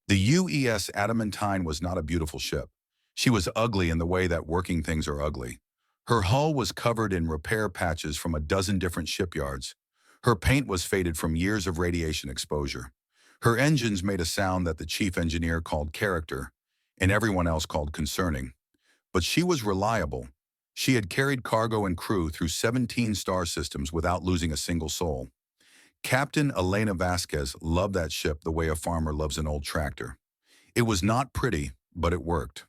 The UES Adamantine was not a beautiful ship. She was ugly in the way that working things are ugly. Her hull was covered in repair patches from a dozen different shipyards. Her paint was faded from years of radiation exposure. Her engines made a sound that the chief engineer called character, and everyone else called concerning. But she was reliable. She had carried cargo and crew through 17 star systems without losing a single soul. Captain Elena Vasquez loved that ship the way a farmer loves an old tractor. It was not pretty, but it worked.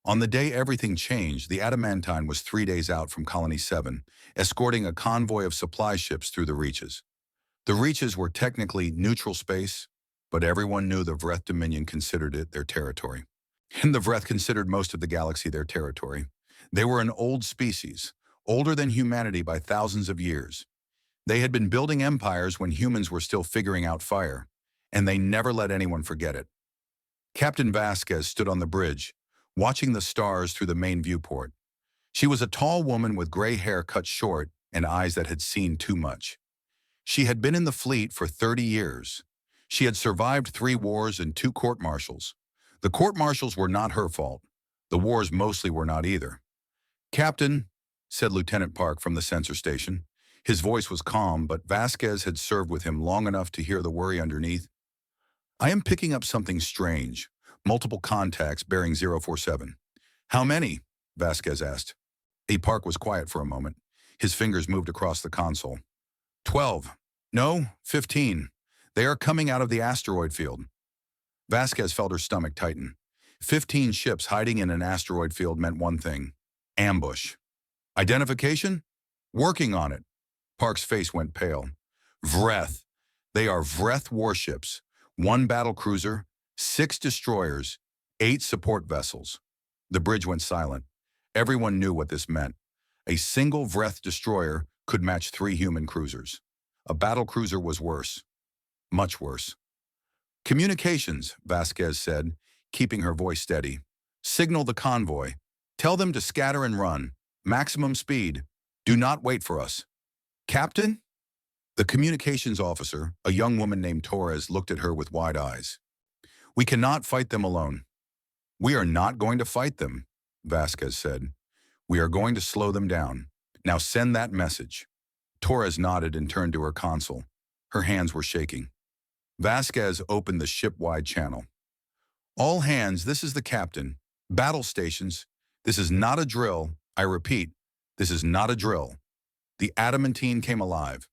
On the day everything changed, the Adamantine was 3 days out from Colony 7, escorting a convoy of supply ships through the Reaches. The Reaches were technically neutral space, but everyone knew the Vreth Dominion considered it their territory. And the Vreth considered most of the galaxy their territory. They were an old species, older than humanity by thousands of years. They had been building empires when humans were still figuring out fire, and they never let anyone forget it. Captain Vasquez stood on the bridge, watching the stars through the main viewport. She was a tall woman with gray hair cut short and eyes that had seen too much. She had been in the fleet for 30 years. She had survived 3 wars and 2 court-martials. The court-martials were not her fault. The wars mostly were not either. "Captain," said Lieutenant Park from the sensor station. His voice was calm, but Vasquez had served with him long enough to hear the worry underneath. "I am picking up something strange. Multiple contacts bearing 047. "How many?" Vasquez asked. Park was quiet for a moment. His fingers moved across the console. 12. "No, 15. They are coming out of the asteroid field." Vasquez felt her stomach tighten. 15 ships hiding in an asteroid field meant one thing: ambush. "Identification?" "Working on it." Park's face went pale. "Vreth. They are Vreth warships. 1 battlecruiser, 6 destroyers, 8 support vessels." The bridge went silent. Everyone knew what this meant. A single Vreth destroyer could match 3 human cruisers. A battlecruiser was worse. Much worse. "Communications," Vasquez said, keeping her voice steady. "Signal the convoy. Tell them to scatter and run. Maximum speed. Do not wait for us." "Captain?" The communications officer, a young woman named Torres, looked at her with wide eyes. "We cannot fight them alone." "We are not going to fight them," Vasquez said. "We are going to slow them down. Now send that message." Torres nodded and turned to her console. Her hands were shaking. Vasquez opened the ship-wide channel. "All hands, this is the captain. Battle stations. This is not a drill. I repeat, this is not a drill." The Adamantine came alive.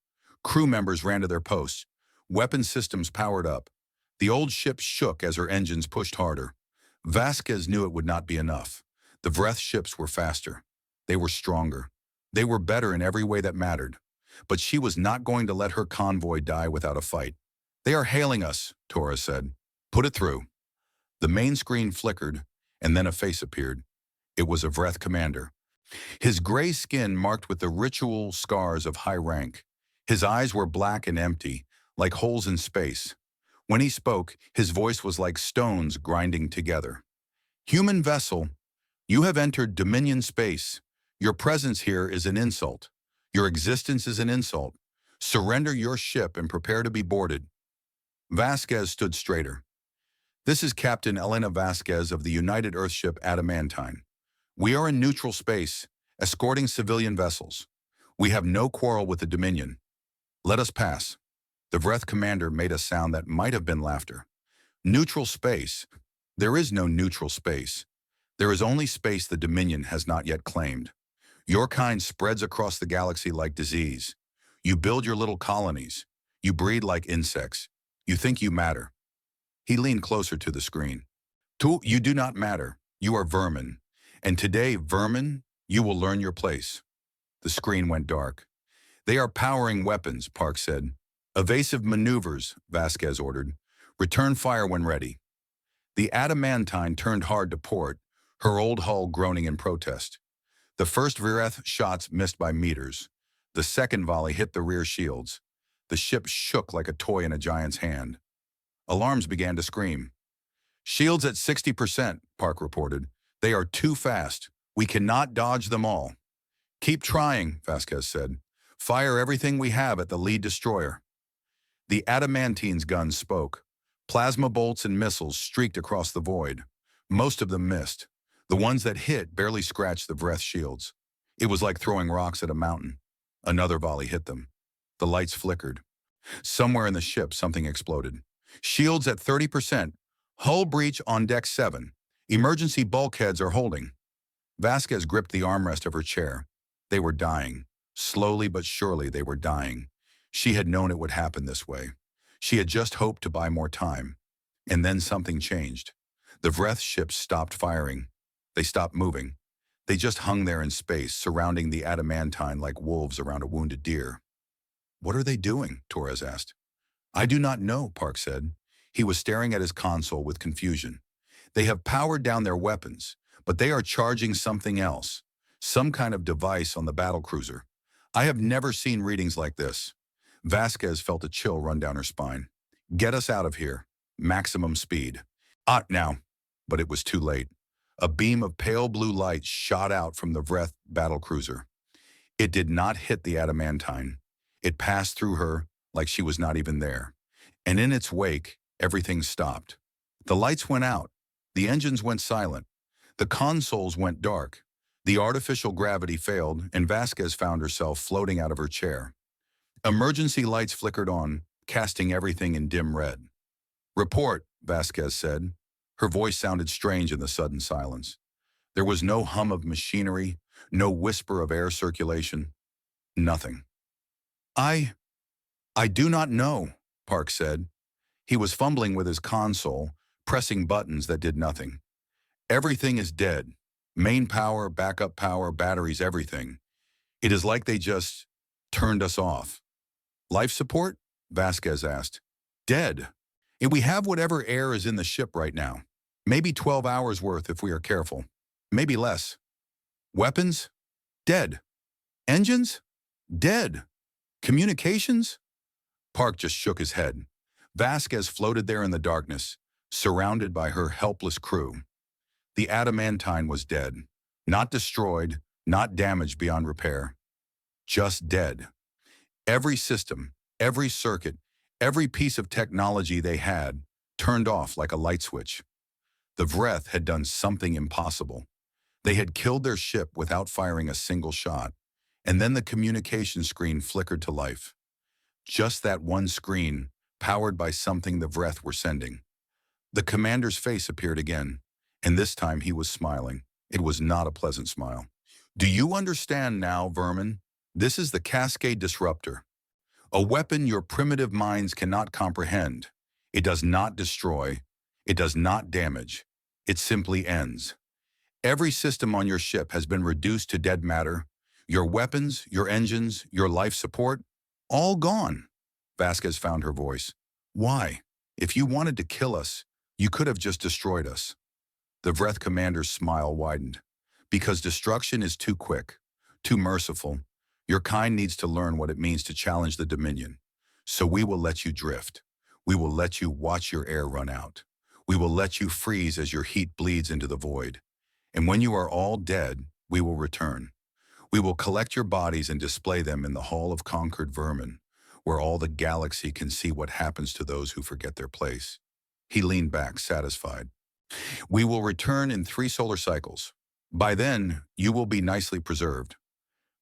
Crew members ran to their posts. Weapon systems powered up. The old ship shook as her engines pushed harder. Vasquez knew it would not be enough. The Vreth ships were faster. They were stronger. They were better in every way that mattered. But she was not going to let her convoy die without a fight. "They are hailing us," Torres said. "Put it through." The main screen flickered, and then a face appeared. It was a Vreth commander. His gray skin marked with the ritual scars of high rank. His eyes were black and empty, like holes in space. When he spoke, his voice was like stones grinding together. "Human vessel, you have entered Dominion space. Your presence here is an insult. Your existence is an insult. Surrender your ship and prepare to be boarded." Vasquez stood straighter. "This is Captain Elena Vasquez of the United Earthship Adamantine. We are in neutral space, escorting civilian vessels. We have no quarrel with the Dominion. Let us pass." The Vreth commander made a sound that might have been laughter. "Neutral space? There is no neutral space. There is only space the Dominion has not yet claimed. Your kind spreads across the galaxy like disease. You build your little colonies. You breed like insects. You think you matter." He leaned closer to the screen. "You do not matter. You are vermin. And today, vermin, you will learn your place." The screen went dark. "They are powering weapons," Park said. "Evasive maneuvers," Vasquez ordered. "Return fire when ready." The Adamantine turned hard to port, her old hull groaning in protest. The first Vreth shots missed by meters. The second volley hit the rear shields. The ship shook like a toy in a giant's hand. Alarms began to scream. "Shields at 60%, Park reported. "They are too fast. We cannot dodge them all." "Keep trying," Vasquez said. "Fire everything we have at the lead destroyer." The Adamantine's guns spoke. Plasma bolts and missiles streaked across the void. Most of them missed. The ones that hit barely scratched the Vreth shields. It was like throwing rocks at a mountain. Another volley hit them. The lights flickered. Somewhere in the ship, something exploded. Shields at 30%. Hull breach on deck 7. Emergency bulkheads are holding. Vasquez gripped the armrest of her chair. They were dying. Slowly but surely they were dying. She had known it would happen this way. She had just hoped to buy more time. And then something changed. The Vreth ships stopped firing. They stopped moving. They just hung there in space, surrounding the adamantine like wolves around a wounded deer. "What are they doing?" Torres asked. "I do not know," Park said. He was staring at his console with confusion. "They have powered down their weapons, but they are charging something else. Some kind of device on the battlecruiser. I have never seen readings like this." Vasquez felt a chill run down her spine. "Get us out of here. Maximum speed." Now. But it was too late. A beam of pale blue light shot out from the Vreth battlecruiser. It did not hit the adamantine. It passed through her like she was not even there. And in its wake, everything stopped. The lights went out. The engines went silent. The consoles went dark. The artificial gravity failed, and Vasquez found herself floating out of her chair. Emergency lights flickered on, casting everything in dim red. "Report," Vasquez said. Her voice sounded strange in the sudden silence. There was no hum of machinery, no whisper of air circulation. Nothing. I do not know," Park said. He was fumbling with his console, pressing buttons that did nothing. "Everything is dead. Main power, backup power, batteries, everything. It is like they just turned us off." "Life support?" Vasquez asked. "Dead. And we have whatever air is in the ship right now. Maybe 12 hours worth if we are careful. Maybe less. Weapons? Dead. Engines? Dead. Communications?" Park just shook his head. Vasquez floated there in the darkness, surrounded by her helpless crew. The adamantine was dead. Not destroyed, not damaged beyond repair. Just dead. Every system, every circuit, every piece of technology they had turned off like a light switch. The Vreth had done something impossible. They had killed their ship without firing a single shot, and then the communication screen flickered to life. Just that one screen, powered by something the Vreth were sending. The commander's face appeared again, and this time he was smiling. It was not a pleasant smile. "Do you understand now, vermin? This is the Cascade Disruptor. A weapon your primitive minds cannot comprehend. It does not destroy. It does not damage. It simply ends. Every system on your ship has been reduced to dead matter. Your weapons, your engines, your life support, all gone." Vasquez found her voice. "Why? If you wanted to kill us, you could have just destroyed us." The Vreth commander's smile widened. "Because destruction is too quick, too merciful. Your kind needs to learn what it means to challenge the Dominion. So we will let you drift. We will let you watch your air run out. We will let you freeze as your heat bleeds into the void. And when you are all dead, we will return. We will collect your bodies and display them in the Hall of Conquered Vermin, where all the galaxy can see what happens to those who forget their place." He leaned back, satisfied. "We will return in 3 solar cycles. By then, you will be nicely preserved.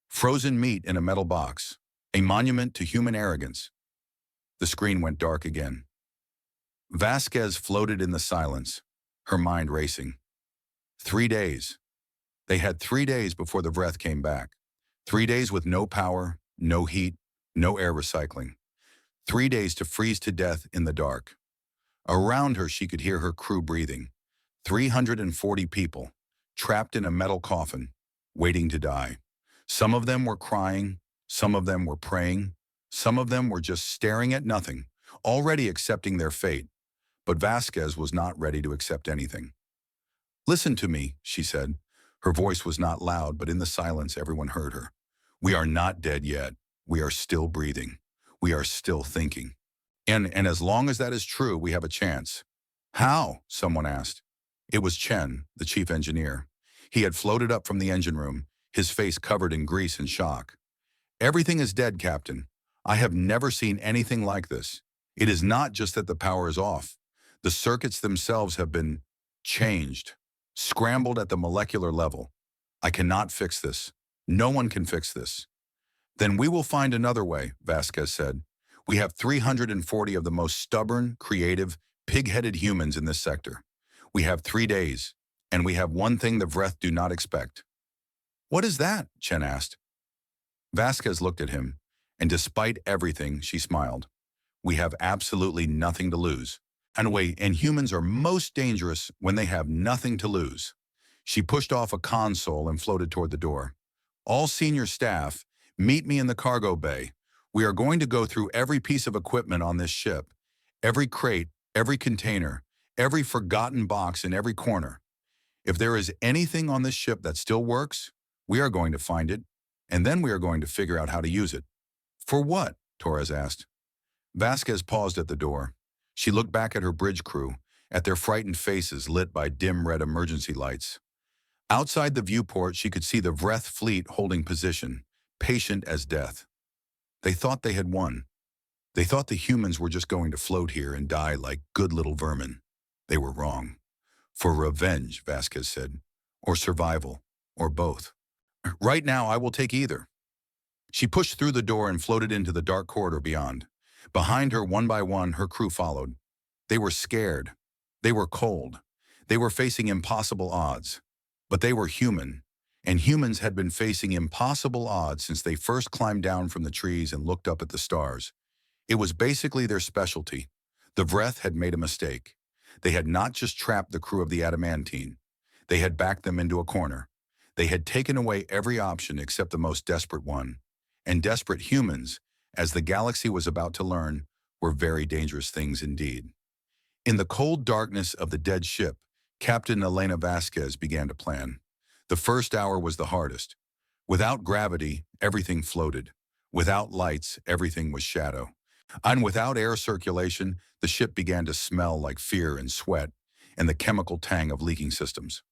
Frozen meat in a metal box, a monument to human arrogance." The screen went dark again. Vasquez floated in the silence, her mind racing. 3 days. They had 3 days before the Vreth came back. 3 days with no power, no heat, no air recycling. 3 days to freeze to death in the dark. Around her, she could hear her crew breathing. 340 people, trapped in a metal coffin, waiting to die. Some of them were crying, some of them were praying, some of them were just staring at nothing, already accepting their fate. But Vasquez was not ready to accept anything. "Listen to me," she said. Her voice was not loud, but in the silence everyone heard her. "We are not dead yet. We are still breathing. We are still thinking. And as long as that is true, we have a chance." "How?" someone asked. It was Chen, the chief engineer. He had floated up from the engine room, his face covered in grease and shock. "Everything is dead, Captain. I have never seen anything like this. It is not just that the power is off. The circuits themselves have been changed, scrambled at the molecular level. I cannot fix this. No one can fix this. Then we will find another way, Vasquez said. We have 340 of the most stubborn, creative, pig-headed humans in this sector. We have 3 days, and we have one thing the Vreth do not expect. What is that? Chen asked. Vasquez looked at him, and despite everything, she smiled. We have absolutely nothing to lose. And humans are most dangerous when they have nothing to lose. She pushed off a console and floated toward the door. All senior staff, meet me in the cargo bay. We are going to go through every piece of equipment on this ship, every crate, every container, every forgotten box in every corner. If there is anything on this ship that still works, we are going to find it, and then we are going to figure out how to use it. For what? Torres asked. Vasquez paused at the door. She looked back at her bridge crew, at their frightened faces lit by dim red emergency lights. Outside the viewport, she could see the Vreth fleet holding position, patient as death. They thought they had won. They thought the humans were just going to float here and die like good little vermin. They were wrong. For revenge, Vasquez said, or survival, or both. Right now, I will take either. She pushed through the door and floated into the dark corridor beyond. Behind her, one by one, her crew followed. They were scared. They were cold. They were facing impossible odds. But they were human, and humans had been facing impossible odds since they first climbed down from the trees and looked up at the stars. It was basically their specialty. The Vreth had made a mistake. They had not just trapped the crew of the Adamantine. They had backed them into a corner. They had taken away every option except the most desperate one. And desperate humans, as the galaxy was about to learn, were very dangerous things indeed. In the cold darkness of the dead ship, Captain Elena Vasquez began to plan. The first hour was the hardest. Without gravity, everything floated. Without lights, everything was shadow. And without air circulation, the ship began to smell like fear and sweat and the chemical tang of leaking systems.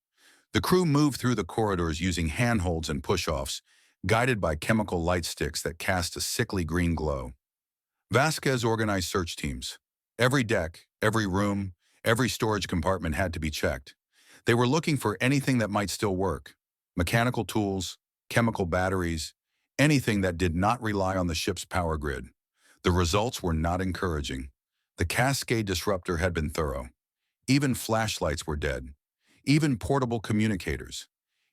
The crew moved through the corridors using handholds and push-offs, guided by chemical light sticks that cast a sickly green glow. Vasquez organized search teams. Every deck, every room, every storage compartment had to be checked. They were looking for anything that might still work. Mechanical tools, chemical batteries, anything that did not rely on the ship's power grid. The results were not encouraging. The Cascade disruptor had been thorough. Even flashlights were dead. Even portable communicators.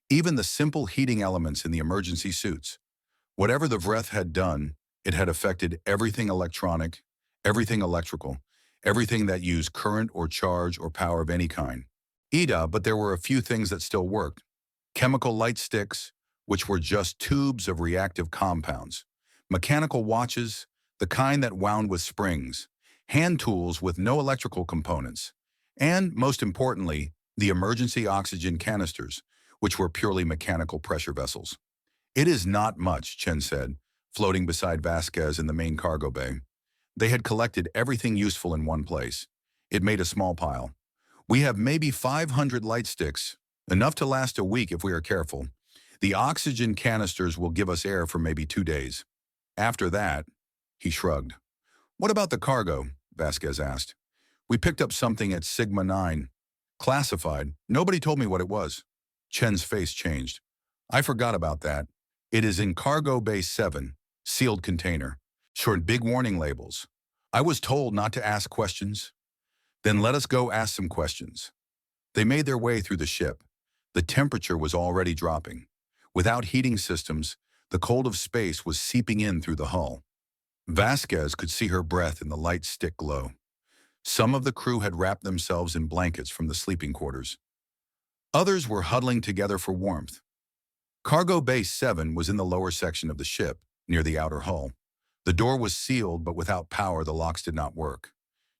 Even the simple heating elements in the emergency suits. Whatever the Vreth had done, it had affected everything electronic, everything electrical, everything that used current or charge or power of any kind. But there were a few things that still worked. Chemical light sticks, which were just tubes of reactive compounds. Mechanical watches, the kind that wound with springs. Hand tools with no electrical components. And, most importantly, the emergency oxygen canisters, which were purely mechanical pressure vessels. It is not much, Chen said, floating beside Vasquez in the main cargo bay. They had collected everything useful in one place. It made a small pile. We have maybe 500 light sticks, enough to last a week if we are careful. The oxygen canisters will give us air for maybe 2 days. After that, he shrugged. What about the cargo? Vasquez asked. We picked up something at Sigma 9. Classified. Nobody told me what it was. Chen's face changed. I forgot about that. It is in Cargo Bay 7, sealed container. Short big warning labels. I was told not to ask questions. Then let us go ask some questions. They made their way through the ship. The temperature was already dropping. Without heating systems, the cold of space was seeping in through the hull. Vasquez could see her breath in the light stick glow. Some of the crew had wrapped themselves in blankets from the sleeping quarters. Others were huddling together for warmth. Cargo Bay 7 was in the lower section of the ship, near the outer hull. The door was sealed, but without power, the locks did not work.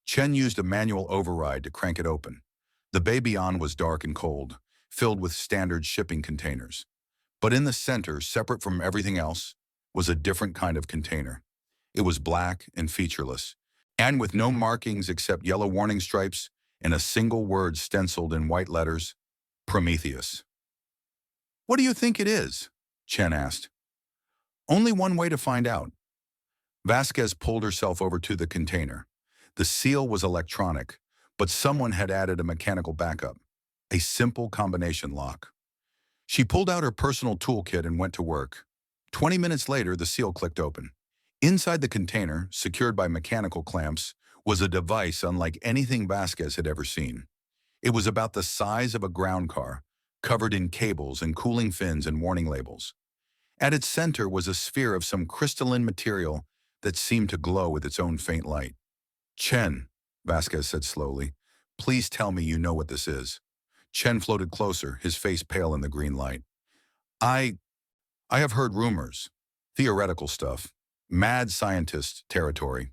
Chen used a manual override to crank it open. The bay beyond was dark and cold, filled with standard shipping containers. But in the center, separate from everything else, was a different kind of container. It was black and featureless, and with no markings except yellow warning stripes and a single word stenciled in white letters, Prometheus. What do you think it is? Chen asked. Only one way to find out. Vasquez pulled herself over to the container. The seal was electronic, but someone had added a mechanical backup, a simple combination lock. She pulled out her personal toolkit and went to work. 20 minutes later, the seal clicked open. Inside the container, secured by mechanical clamps, was a device unlike anything Vasquez had ever seen. It was about the size of a ground car, covered in cables and cooling fins and warning labels. At its center was a sphere of some crystalline material that seemed to glow with its own faint light. "Chen," Vasquez said slowly, "please tell me you know what this is." Chen floated closer, his face pale in the green light. I I have heard rumors, theoretical stuff, mad scientist territory."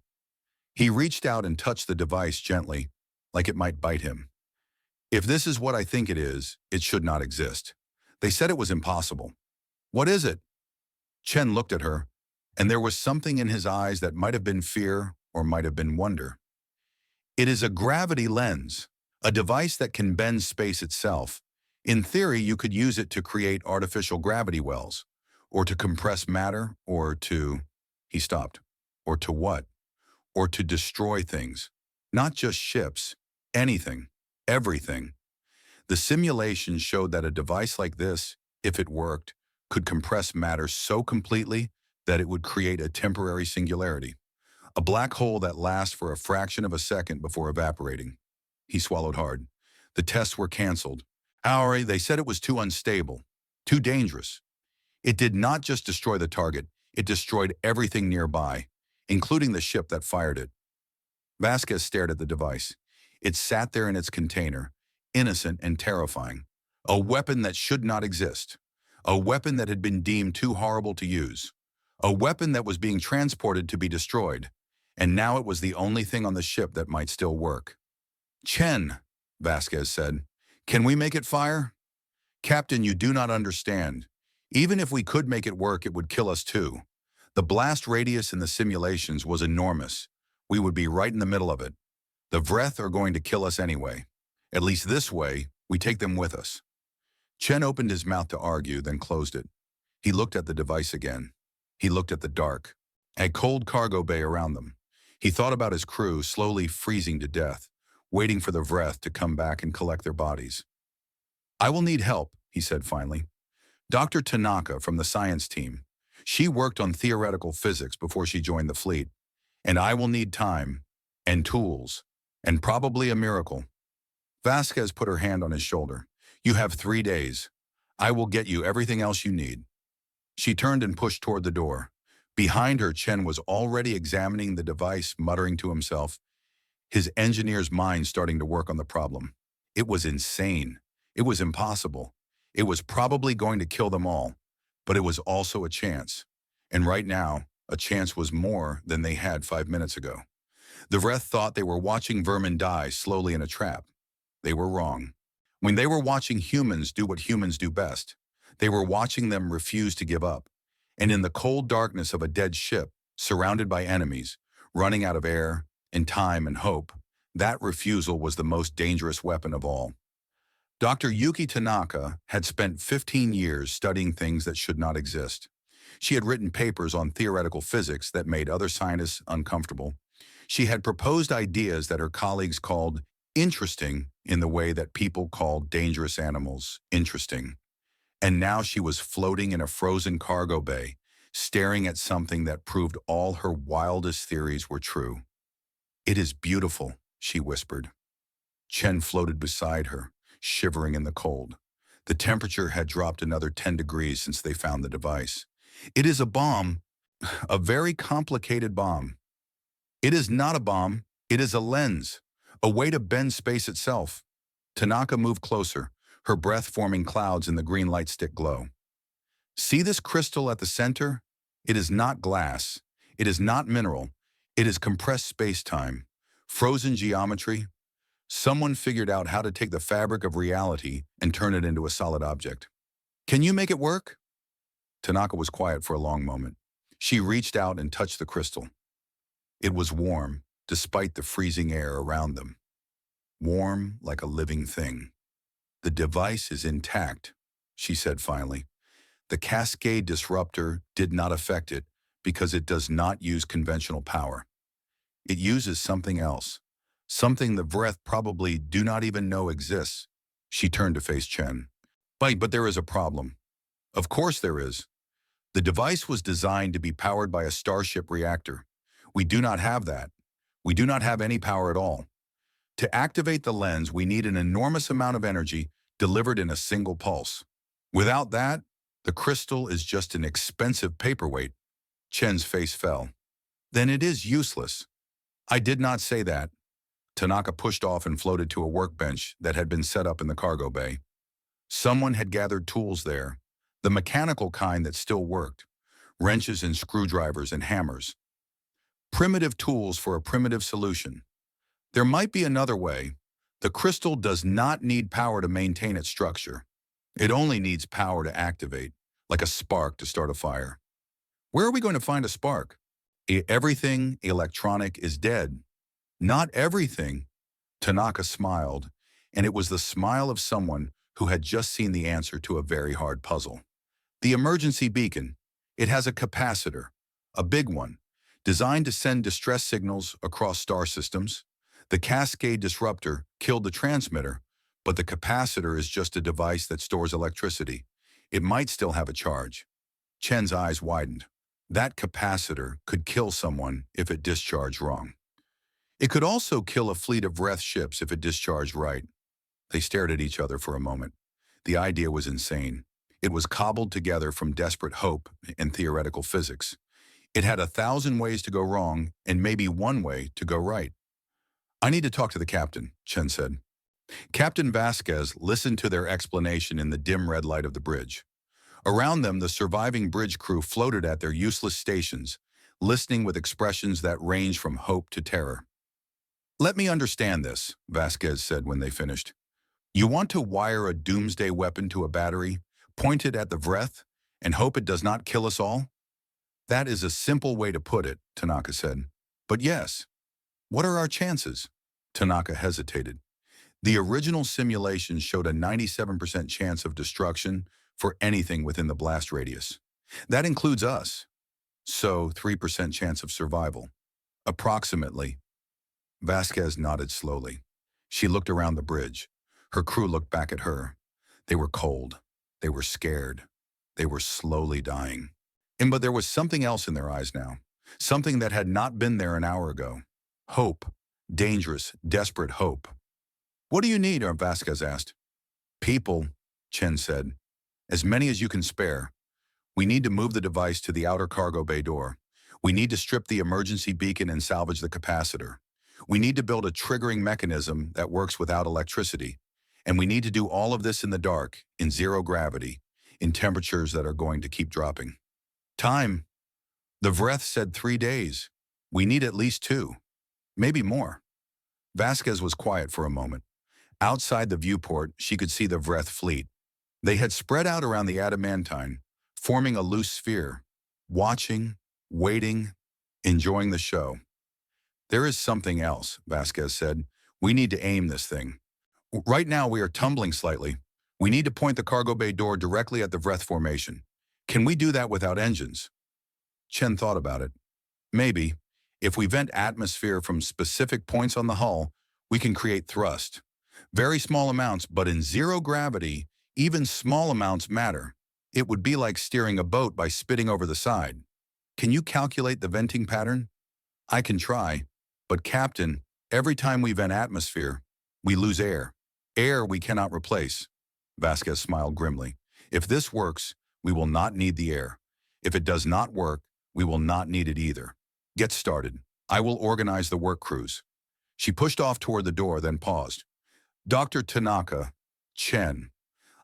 He reached out and touched the device gently, like it might bite him. "If this is what I think it should not exist. They said it was impossible." "What is it?" Chen looked at her, and there was something in his eyes that might have been fear or might have been wonder. "It is a gravity lens, a device that can bend space itself. In theory, you could use it to create artificial gravity wells, or to compress matter, or to—" He stopped. "Or to what?" "Or to destroy things. Not just ships. Anything. Everything." The simulation showed that a device like this, if it worked, could compress matter so completely that it would create a temporary singularity, a black hole that lasts for a fraction of a second before evaporating. He swallowed hard. The tests were canceled. They said it was too unstable, too dangerous. It did not just destroy the target, it destroyed everything nearby, including the ship that fired it. Vasquez stared at the device. It sat there in its container, innocent and terrifying. A weapon that should not exist. A weapon that had been deemed too horrible to use. A weapon that was being transported to be destroyed. And now it was the only thing on the ship that might still work. "Chen," Vasquez said, "can we make it fire?" "Captain, you do not understand. Even if we could make it work, it would kill us too. The blast radius in the simulations was enormous. We would be right in the middle of it. The Vreth are going to kill us anyway. At least this way, we take them with us." Chen opened his mouth to argue, then closed it. He looked at the device again. He looked at the dark, a cold cargo bay around them. He thought about his crew slowly freezing to death, waiting for the Vreth to come back and collect their bodies. "I will need help," he said finally. "Dr. Tanaka from the science team. She worked on theoretical physics before she joined the fleet. And I will need time, and tools, and probably a miracle." Vasquez put her hand on his shoulder. "You have 3 days. I will get you everything else you need." She turned and pushed toward the door. Behind her, Chen was already examining the device, muttering to himself, his engineer's mind starting to work on the problem. It was insane. It was impossible. It was probably going to kill them all, but it was also a chance. And right now, a chance was more than they had 5 minutes ago. The Vreth thought they were watching vermin die slowly in a trap. They were wrong. When they were watching humans do what humans do best, they were watching them refuse to give up. And in the cold darkness of a dead ship, surrounded by enemies, running out of air and time and hope, that refusal was the most dangerous weapon of all. Dr. Yuki Tanaka had spent 15 years studying things that should not exist. She had written papers on theoretical physics that made other scientists uncomfortable. She had proposed ideas that her colleagues called interesting in the way that people call dangerous animals interesting. And now she was floating in a frozen cargo bay, staring at something that proved all her wildest theories were true. "It is beautiful," she whispered. Chen floated beside her, shivering in the cold. The temperature had dropped another 10 degrees since they found the device. "It is a bomb, a very complicated bomb." "It is not a bomb, it is a lens, a way to bend space itself." Tanaka moved closer, her breath forming clouds in the green light stick glow. "See this crystal at the center? It is not glass. It is not mineral. It is compressed space-time, frozen geometry. Someone figured out how to take the fabric of reality and turn it into a solid object. Can you make it work?" Tanaka was quiet for a long moment. She reached out and touched the crystal. It was warm, despite the freezing air around them. Warm like a living thing. "The device is intact," she said finally. "The cascade disruptor did not affect it because it does not use conventional power. It uses something else, Something the Vreth probably do not even know exists. She turned to face Chen. But there is a problem. Of course there is. The device was designed to be powered by a starship reactor. We do not have that. We do not have any power at all. To activate the lens, we need an enormous amount of energy delivered in a single pulse. Without that, the crystal is just an expensive paperweight. Chen's face fell. Then it is useless. I did not say that. Tanaka pushed off and floated to a workbench that had been set up in the cargo bay. Someone had gathered tools there, the mechanical kind that still worked, wrenches and screwdrivers and hammers. Primitive tools for a primitive solution. There might be another way. The crystal does not need power to maintain its structure. It only needs power to activate, like a spark to start a fire. Where are we going to find a spark? Everything electronic is dead. Not everything. Tanaka smiled, and it was the smile of someone who had just seen the answer to a very hard puzzle. The emergency beacon. It has a capacitor, a big one, designed to send distress signals across star systems. The cascade disruptor killed the transmitter, but the capacitor is just a device that stores electricity. It might still have a charge. Chen's eyes widened. That capacitor could kill someone if it discharged wrong. It could also kill a fleet of Vreth ships if it discharged right. They stared at each other for a moment. The idea was insane. It was cobbled together from desperate hope and theoretical physics. It had 1,000 ways to go wrong and maybe one way to go right. I need to talk to the captain, Chen said. Captain Vasquez listened to their explanation in the dim red light of the bridge. Around them, the surviving bridge crew floated at their useless stations, listening with expressions that ranged from hope to terror. Let me understand this, Vasquez said when they finished. You want to wire a doomsday weapon to a battery, point it at the Vreth, and hope it does not kill us all? That is a simple way to put it, Tanaka said. But yes. What are our chances? Tanaka hesitated. The original simulation showed a 97% chance of destruction for anything within the blast radius. That includes us. So 3% chance of survival. Approximately. Vasquez nodded slowly. She looked around the bridge. Her crew looked back at her. They were cold. They were scared. They were slowly dying. But there was something else in their eyes now. Something that had not been there an hour ago. Hope. Dangerous, desperate hope. What do you need? Vasquez asked. People, Chen said. As many as you can spare. We need to move the device to the outer cargo bay door. We need to strip the emergency beacon and salvage the capacitor. We need to build a triggering mechanism that works without electricity. And we need to do all of this in the dark, in zero gravity, in temperatures that are going to keep dropping. Time. The Vreth said 3 days. We need at least 2. Maybe more. Vasquez was quiet for a moment. Outside the viewport, she could see the Vreth fleet. They had spread out around the adamantine, forming a loose sphere, watching, waiting, enjoying the show. There is something else, Vasquez said. We need to aim this thing. Right now we are tumbling slightly. We need to point the cargo bay door directly at the Vreth formation. Can we do that without engines? Chen thought about it. Maybe. If we vent atmosphere from specific points on the hull, we can create thrust. Very small amounts, but in zero gravity, even small amounts matter. It would be like steering a boat by spitting over the side. Can you calculate the venting pattern? I can try. But Captain, every time we vent atmosphere, we lose air. Air we cannot replace. Vasquez smiled grimly. If this works, we will not need the air. If it does not work, we will not need it either. Get started. I will organize the work crews. She pushed off toward the door, then paused. Dr. Tanaka, Chen,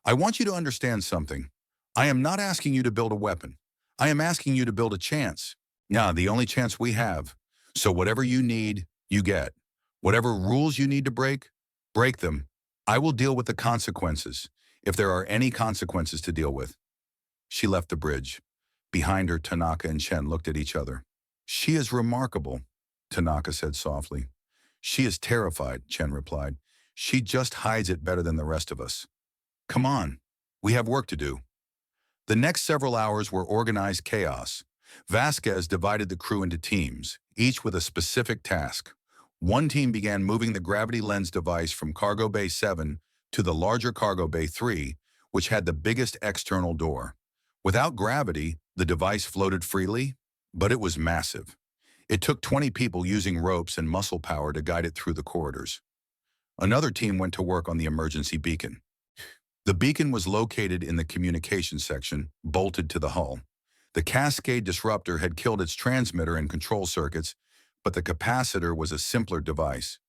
I want you to understand something. I am not asking you to build a weapon. I am asking you to build a chance. Yeah, the only chance we have. So whatever you need, you get. Whatever rules you need to break, break them. I will deal with the consequences, if there are any consequences to deal with. She left the bridge. Behind her, Tanaka and Chen looked at each other. She is remarkable, Tanaka said softly. She is terrified, Chen replied. She just hides it better than the rest of us. Come on, we have work to do. The next several hours were organized chaos. Vasquez divided the crew into teams, each with a specific task. One team began moving the gravity lens device from Cargo Bay 7 to the larger Cargo Bay 3, which had the biggest external door. Without gravity, the device floated freely, but it was massive. It took 20 people using ropes and muscle power to guide it through the corridors. Another team went to work on the emergency beacon. The beacon was located in the communications section, bolted to the hull. The cascade disruptor had killed its transmitter and control circuits, but the capacitor was a simpler device.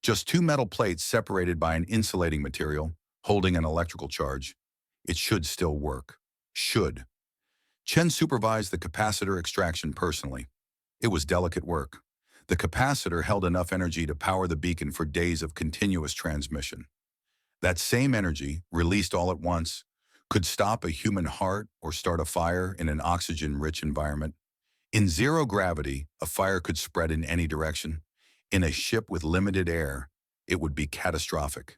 Just two metal plates separated by an insulating material, holding an electrical charge. It should still work. Should. Chen supervised the capacitor extraction personally. It was delicate work. The capacitor held enough energy to power the beacon for days of continuous transmission. That same energy, released all at once, could stop a human heart or start a fire in an oxygen-rich environment. In zero gravity, a fire could spread in any direction. In a ship with limited air, it would be catastrophic.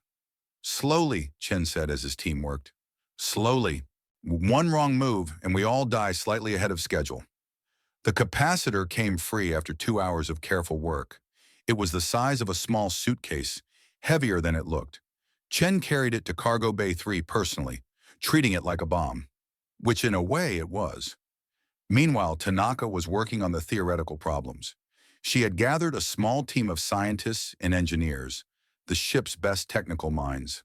Slowly, Chen said as his team worked. Slowly. One wrong move, and we all die slightly ahead of schedule. The capacitor came free after 2 hours of careful work. It was the size of a small suitcase, heavier than it looked. Chen carried it to Cargo Bay 3 personally, treating it like a bomb, which in a way it was. Meanwhile, Tanaka was working on the theoretical problems. She had gathered a small team of scientists and engineers, the ship's best technical minds.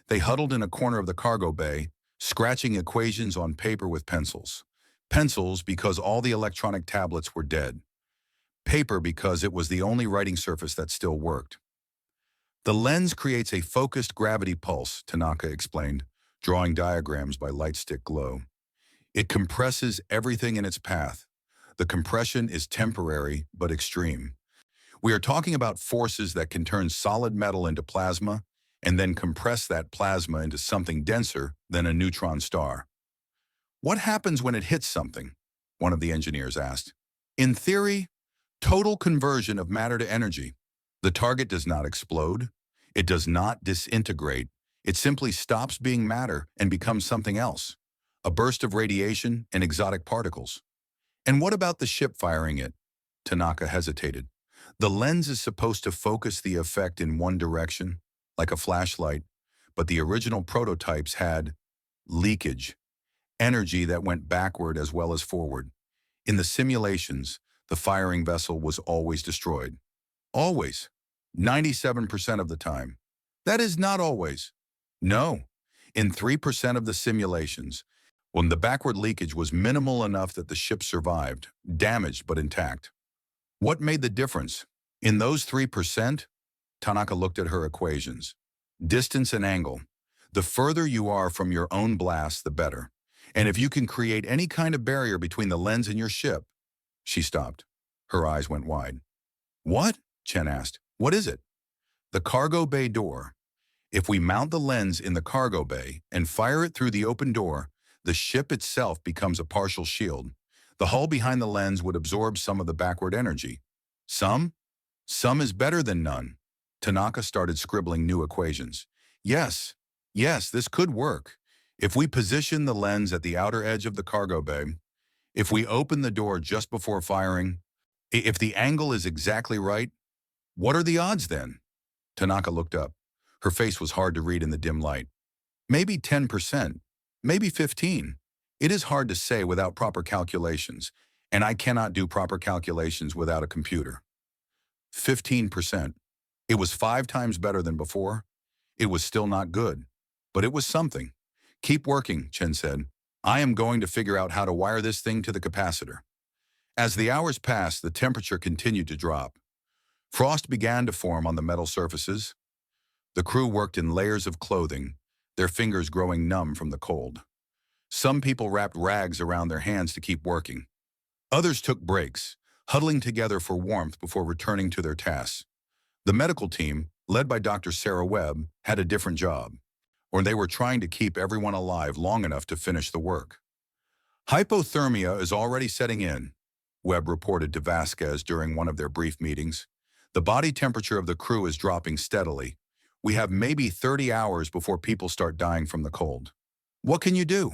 They huddled in a corner of the cargo bay, scratching equations on paper with pencils. Pencils because all the electronic tablets were dead. Paper because it was the only writing surface that still worked. The lens creates a focused gravity pulse, Tanaka explained, drawing diagrams by light stick glow. It compresses everything in its path. The compression is temporary but extreme. We are talking about forces that can turn solid metal into plasma and then compress that plasma into something denser than a neutron star. What happens when it hits something? One of the engineers asked. In theory, total conversion of matter to energy. The target does not explode. It does not disintegrate. It simply stops being matter and becomes something else. A burst of radiation and exotic particles. And what about the ship firing it? Tanaka hesitated. The lens is supposed to focus the effect in one direction, like a flashlight, but the original prototypes had leakage, energy that went backward as well as forward. In the simulations, the firing vessel was always destroyed. Always. 97% of the time. That is not always. No. In 3% of the simulations, when the backward leakage was minimal enough that the ship survived, damaged but intact. What made the difference? In those 3%, Tanaka looked at her equations. Distance and angle. The further you are from your own blast, the better. And if you can create any kind of barrier between the lens and your ship. She stopped. Her eyes went wide. What? Chen asked. What is it? The cargo bay door. If we mount the lens in the cargo bay and fire it through the open door, the ship itself becomes a partial shield. The hull behind the lens would absorb some of the backward energy. Some? Some is better than none. Tanaka started scribbling new equations. Yes, this could work. If we position the lens at the outer edge of the cargo bay, if we open the door just before firing, if the angle is exactly right, what are the odds then? Tanaka looked up. Her face was hard to read in the dim light. Maybe 10%, maybe 15%. It is hard to say without proper calculations, and I cannot do proper calculations without a computer. 15%. It was 5 times better than before. It was still not good, but it was something. Keep working, Chen said. I am going to figure out how to wire this thing to the capacitor. As the hours passed, the temperature continued to drop. Frost began to form on the metal surfaces. The crew worked in layers of clothing, their fingers growing numb from the cold. Some people wrapped rags around their hands to keep working. Others took breaks, huddling together for warmth before returning to their tasks. The medical team, led by Dr. Sarah Webb, had a different job, or they were trying to keep everyone alive long enough to finish the work. Hypothermia is already setting in, Webb reported to Vasquez during one of their brief meetings. The body temperature of the crew is dropping steadily. We have maybe 30 hours before people start dying from the cold. What can you do?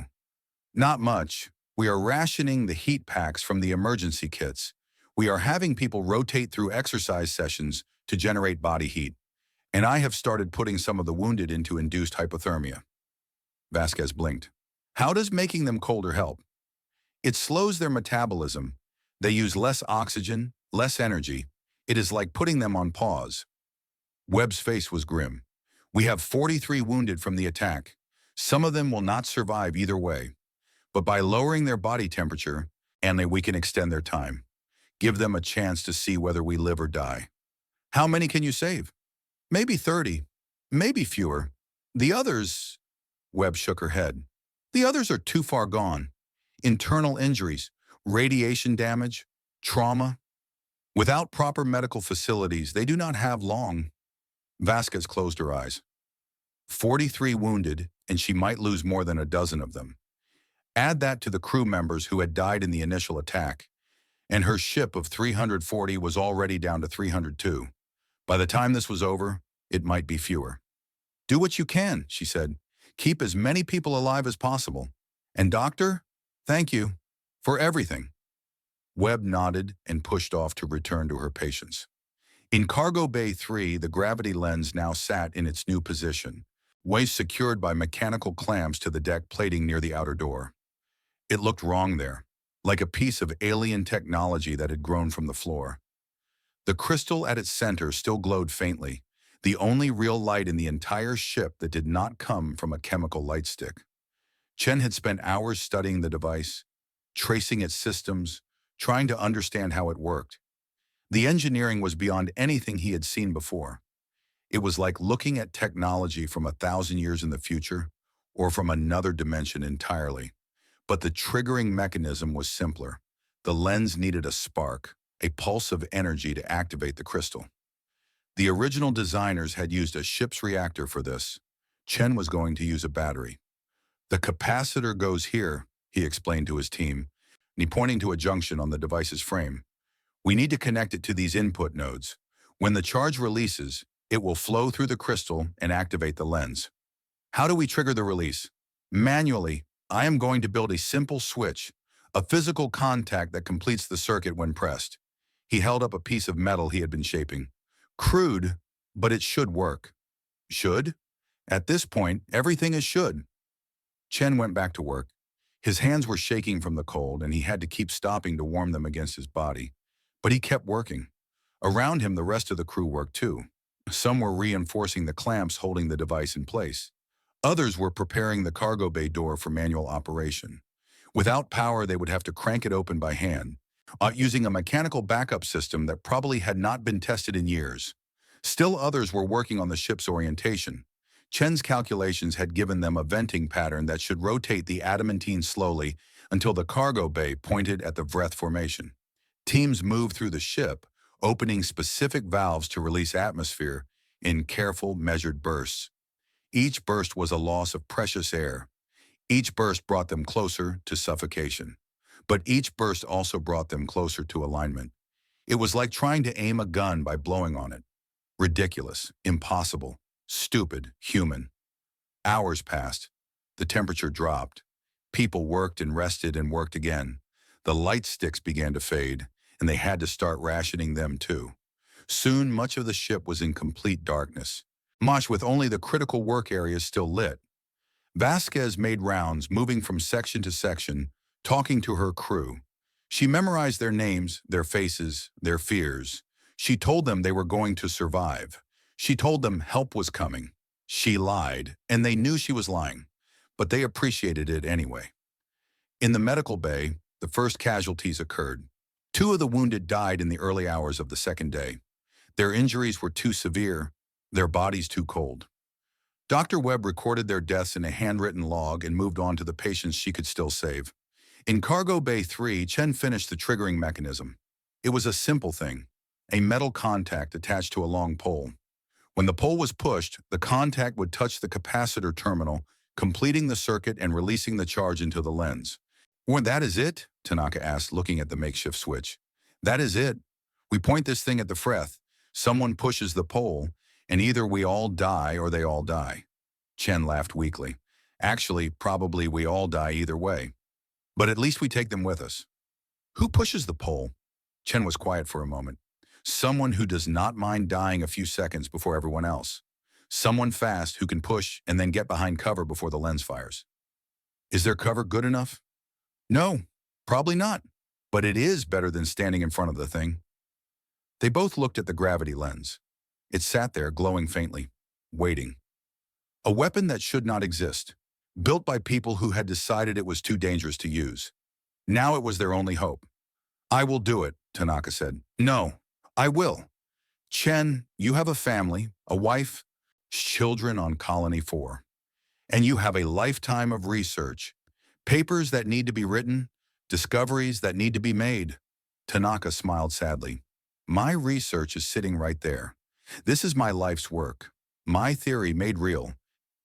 Not much. We are rationing the heat packs from the emergency kits. We are having people rotate through exercise sessions to generate body heat, and I have started putting some of the wounded into induced hypothermia. Vasquez blinked. How does making them colder help? It slows their metabolism. They use less oxygen, less energy. It is like putting them on pause. Webb's face was grim. We have 43 wounded from the attack. Some of them will not survive either way. But by lowering their body temperature, we can extend their time. Give them a chance to see whether we live or die. How many can you save? Maybe 30. Maybe fewer. The others, Webb shook her head. The others are too far gone. Internal injuries, radiation damage, trauma. Without proper medical facilities, they do not have long. Vasquez closed her eyes. 43 wounded, and she might lose more than a dozen of them. Add that to the crew members who had died in the initial attack, and her ship of 340 was already down to 302. By the time this was over, it might be fewer. Do what you can, she said. Keep as many people alive as possible. And doctor, thank you for everything. Webb nodded and pushed off to return to her patients. In Cargo Bay 3, the gravity lens now sat in its new position, waist secured by mechanical clamps to the deck plating near the outer door. It looked wrong there, like a piece of alien technology that had grown from the floor. The crystal at its center still glowed faintly, the only real light in the entire ship that did not come from a chemical light stick. Chen had spent hours studying the device, tracing its systems, trying to understand how it worked. The engineering was beyond anything he had seen before. It was like looking at technology from 1,000 years in the future, or from another dimension entirely. But the triggering mechanism was simpler. The lens needed a spark, a pulse of energy to activate the crystal. The original designers had used a ship's reactor for this. Chen was going to use a battery. The capacitor goes here, he explained to his team, pointing to a junction on the device's frame. We need to connect it to these input nodes. When the charge releases, it will flow through the crystal and activate the lens. How do we trigger the release? Manually, I am going to build a simple switch, a physical contact that completes the circuit when pressed. He held up a piece of metal he had been shaping. Crude, but it should work. Should? At this point, everything is should. Chen went back to work. His hands were shaking from the cold, and he had to keep stopping to warm them against his body. But he kept working. Around him, the rest of the crew worked too. Some were reinforcing the clamps holding the device in place. Others were preparing the cargo bay door for manual operation. Without power, they would have to crank it open by hand, using a mechanical backup system that probably had not been tested in years. Still others were working on the ship's orientation. Chen's calculations had given them a venting pattern that should rotate the adamantine slowly until the cargo bay pointed at the Vreth formation. Teams moved through the ship, opening specific valves to release atmosphere in careful, measured bursts. Each burst was a loss of precious air. Each burst brought them closer to suffocation. But each burst also brought them closer to alignment. It was like trying to aim a gun by blowing on it. Ridiculous, impossible, stupid, human. Hours passed. The temperature dropped. People worked and rested and worked again. The light sticks began to fade, and they had to start rationing them too. Soon, much of the ship was in complete darkness, with only the critical work areas still lit. Vasquez made rounds, moving from section to section, talking to her crew. She memorized their names, their faces, their fears. She told them they were going to survive. She told them help was coming. She lied, and they knew she was lying, but they appreciated it anyway. In the medical bay, the first casualties occurred. 2 of the wounded died in the early hours of the second day. Their injuries were too severe, their bodies too cold. Dr. Webb recorded their deaths in a handwritten log and moved on to the patients she could still save. In Cargo Bay 3, Chen finished the triggering mechanism. It was a simple thing, a metal contact attached to a long pole. When the pole was pushed, the contact would touch the capacitor terminal, completing the circuit and releasing the charge into the lens. "Well, that is it?" Tanaka asked, looking at the makeshift switch. "That is it. We point this thing at the Vreth. Someone pushes the pole, and either we all die or they all die." Chen laughed weakly. "Actually, probably we all die either way. But at least we take them with us." "Who pushes the pole?" Chen was quiet for a moment. Someone who does not mind dying a few seconds before everyone else. Someone fast who can push and then get behind cover before the lens fires. Is their cover good enough? No, probably not. But it is better than standing in front of the thing. They both looked at the gravity lens. It sat there glowing faintly, waiting. A weapon that should not exist, built by people who had decided it was too dangerous to use. Now it was their only hope. I will do it, Tanaka said. No, I will. Chen, you have a family, a wife, children on Colony 4. And you have a lifetime of research, papers that need to be written, discoveries that need to be made. Tanaka smiled sadly. My research is sitting right there. This is my life's work, my theory made real.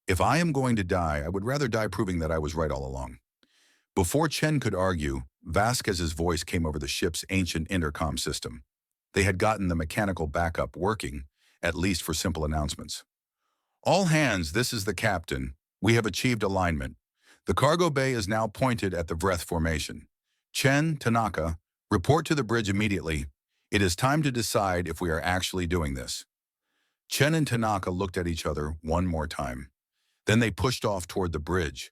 If I am going to die, I would rather die proving that I was right all along. Before Chen could argue, Vasquez's voice came over the ship's ancient intercom system. They had gotten the mechanical backup working, at least for simple announcements. All hands, this is the captain. We have achieved alignment. The cargo bay is now pointed at the Vreth formation. Chen, Tanaka, report to the bridge immediately. It is time to decide if we are actually doing this. Chen and Tanaka looked at each other one more time. Then they pushed off toward the bridge,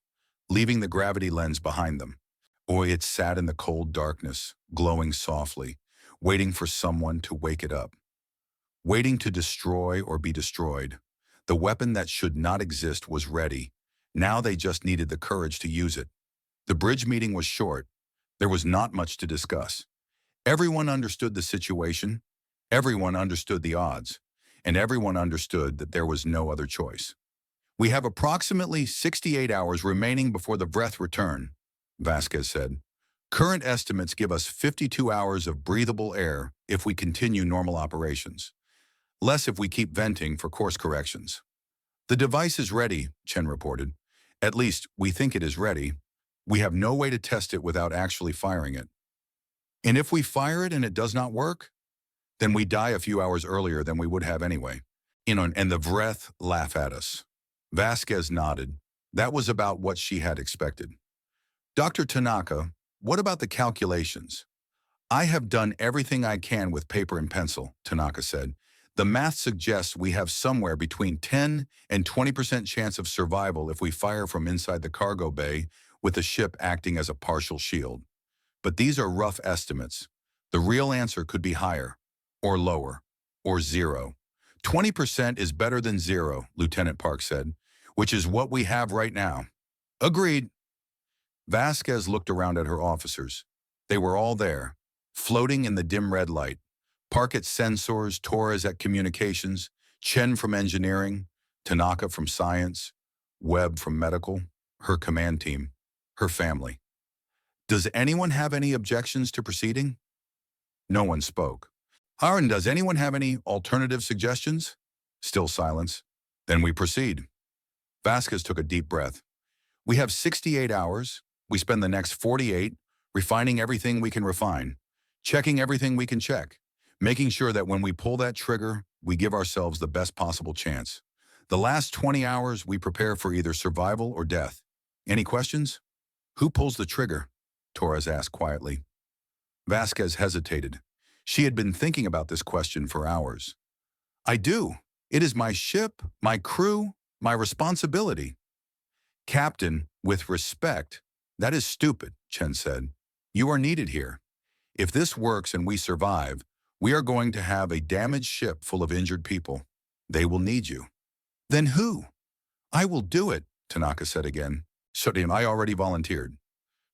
leaving the gravity lens behind them. It sat in the cold darkness, glowing softly, waiting for someone to wake it up. Waiting to destroy or be destroyed. The weapon that should not exist was ready. Now they just needed the courage to use it. The bridge meeting was short. There was not much to discuss. Everyone understood the situation, everyone understood the odds, and everyone understood that there was no other choice. We have approximately 68 hours remaining before the Vreth return, Vasquez said. Current estimates give us 52 hours of breathable air if we continue normal operations. Less if we keep venting for course corrections. The device is ready, Chen reported. At least, we think it is ready. We have no way to test it without actually firing it. And if we fire it and it does not work, then we die a few hours earlier than we would have anyway. And the Vreth laugh at us. Vasquez nodded. That was about what she had expected. Dr. Tanaka, what about the calculations? I have done everything I can with paper and pencil, Tanaka said. The math suggests we have somewhere between 10 and 20% chance of survival if we fire from inside the cargo bay with the ship acting as a partial shield. But these are rough estimates. The real answer could be higher, or lower, or zero. 20% is better than zero, Lieutenant Park said, which is what we have right now. Agreed. Vasquez looked around at her officers. They were all there, floating in the dim red light. Park at Sensors, Torres at Communications, Chen from Engineering, Tanaka from Science, Webb from Medical, her command team, her family. Does anyone have any objections to proceeding? No one spoke. Aaron, does anyone have any alternative suggestions? Still silence. Then we proceed. Vasquez took a deep breath. We have 68 hours. We spend the next 48 refining everything we can refine, checking everything we can check, making sure that when we pull that trigger, we give ourselves the best possible chance. The last 20 hours, we prepare for either survival or death. Any questions? Who pulls the trigger? Torres asked quietly. Vasquez hesitated. She had been thinking about this question for hours. I do. It is my ship, my crew, my responsibility. Captain, with respect, that is stupid, Chen said. You are needed here. If this works and we survive, we are going to have a damaged ship full of injured people. They will need you. Then who? I will do it, Tanaka said again. I already volunteered.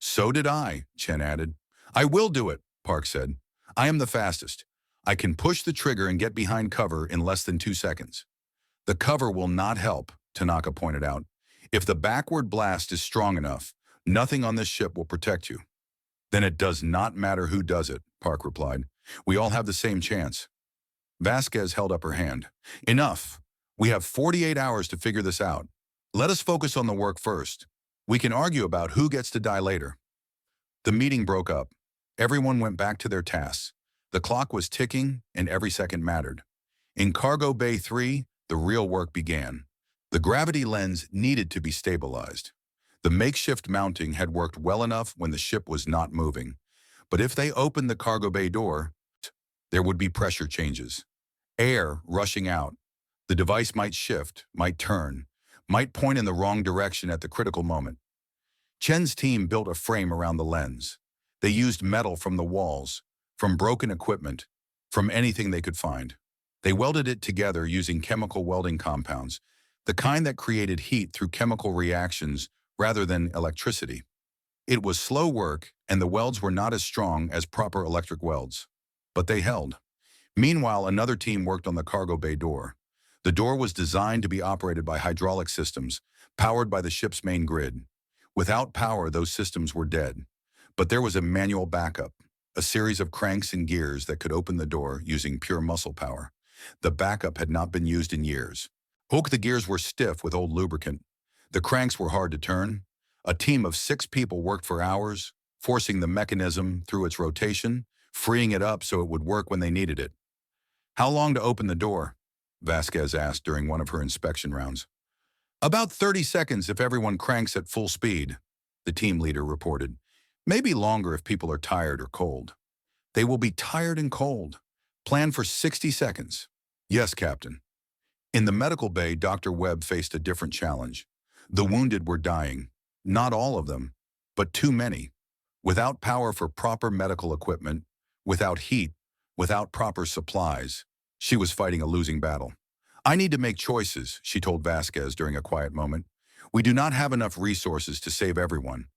So did I, Chen added. I will do it, Park said. I am the fastest. I can push the trigger and get behind cover in less than 2 seconds. The cover will not help, Tanaka pointed out. If the backward blast is strong enough, nothing on this ship will protect you. Then it does not matter who does it, Park replied. We all have the same chance. Vasquez held up her hand. Enough. We have 48 hours to figure this out. Let us focus on the work first. We can argue about who gets to die later. The meeting broke up. Everyone went back to their tasks. The clock was ticking, and every second mattered. In Cargo Bay 3, the real work began. The gravity lens needed to be stabilized. The makeshift mounting had worked well enough when the ship was not moving. But if they opened the cargo bay door, There would be pressure changes. Air rushing out. The device might shift, might turn, might point in the wrong direction at the critical moment. Chen's team built a frame around the lens. They used metal from the walls, from broken equipment, from anything they could find. They welded it together using chemical welding compounds, the kind that created heat through chemical reactions rather than electricity. It was slow work, and the welds were not as strong as proper electric welds. But they held. Meanwhile, another team worked on the cargo bay door. The door was designed to be operated by hydraulic systems, powered by the ship's main grid. Without power, those systems were dead. But there was a manual backup, a series of cranks and gears that could open the door using pure muscle power. The backup had not been used in years. The gears were stiff with old lubricant. The cranks were hard to turn. A team of 6 people worked for hours, forcing the mechanism through its rotation, freeing it up so it would work when they needed it. "How long to open the door?" Vasquez asked during one of her inspection rounds. "About 30 seconds if everyone cranks at full speed," the team leader reported. "Maybe longer if people are tired or cold." "They will be tired and cold. Plan for 60 seconds. "Yes, Captain." In the medical bay, Dr. Webb faced a different challenge. The wounded were dying. Not all of them, but too many. Without power for proper medical equipment, without heat, without proper supplies, she was fighting a losing battle. "I need to make choices," she told Vasquez during a quiet moment. "We do not have enough resources to save everyone.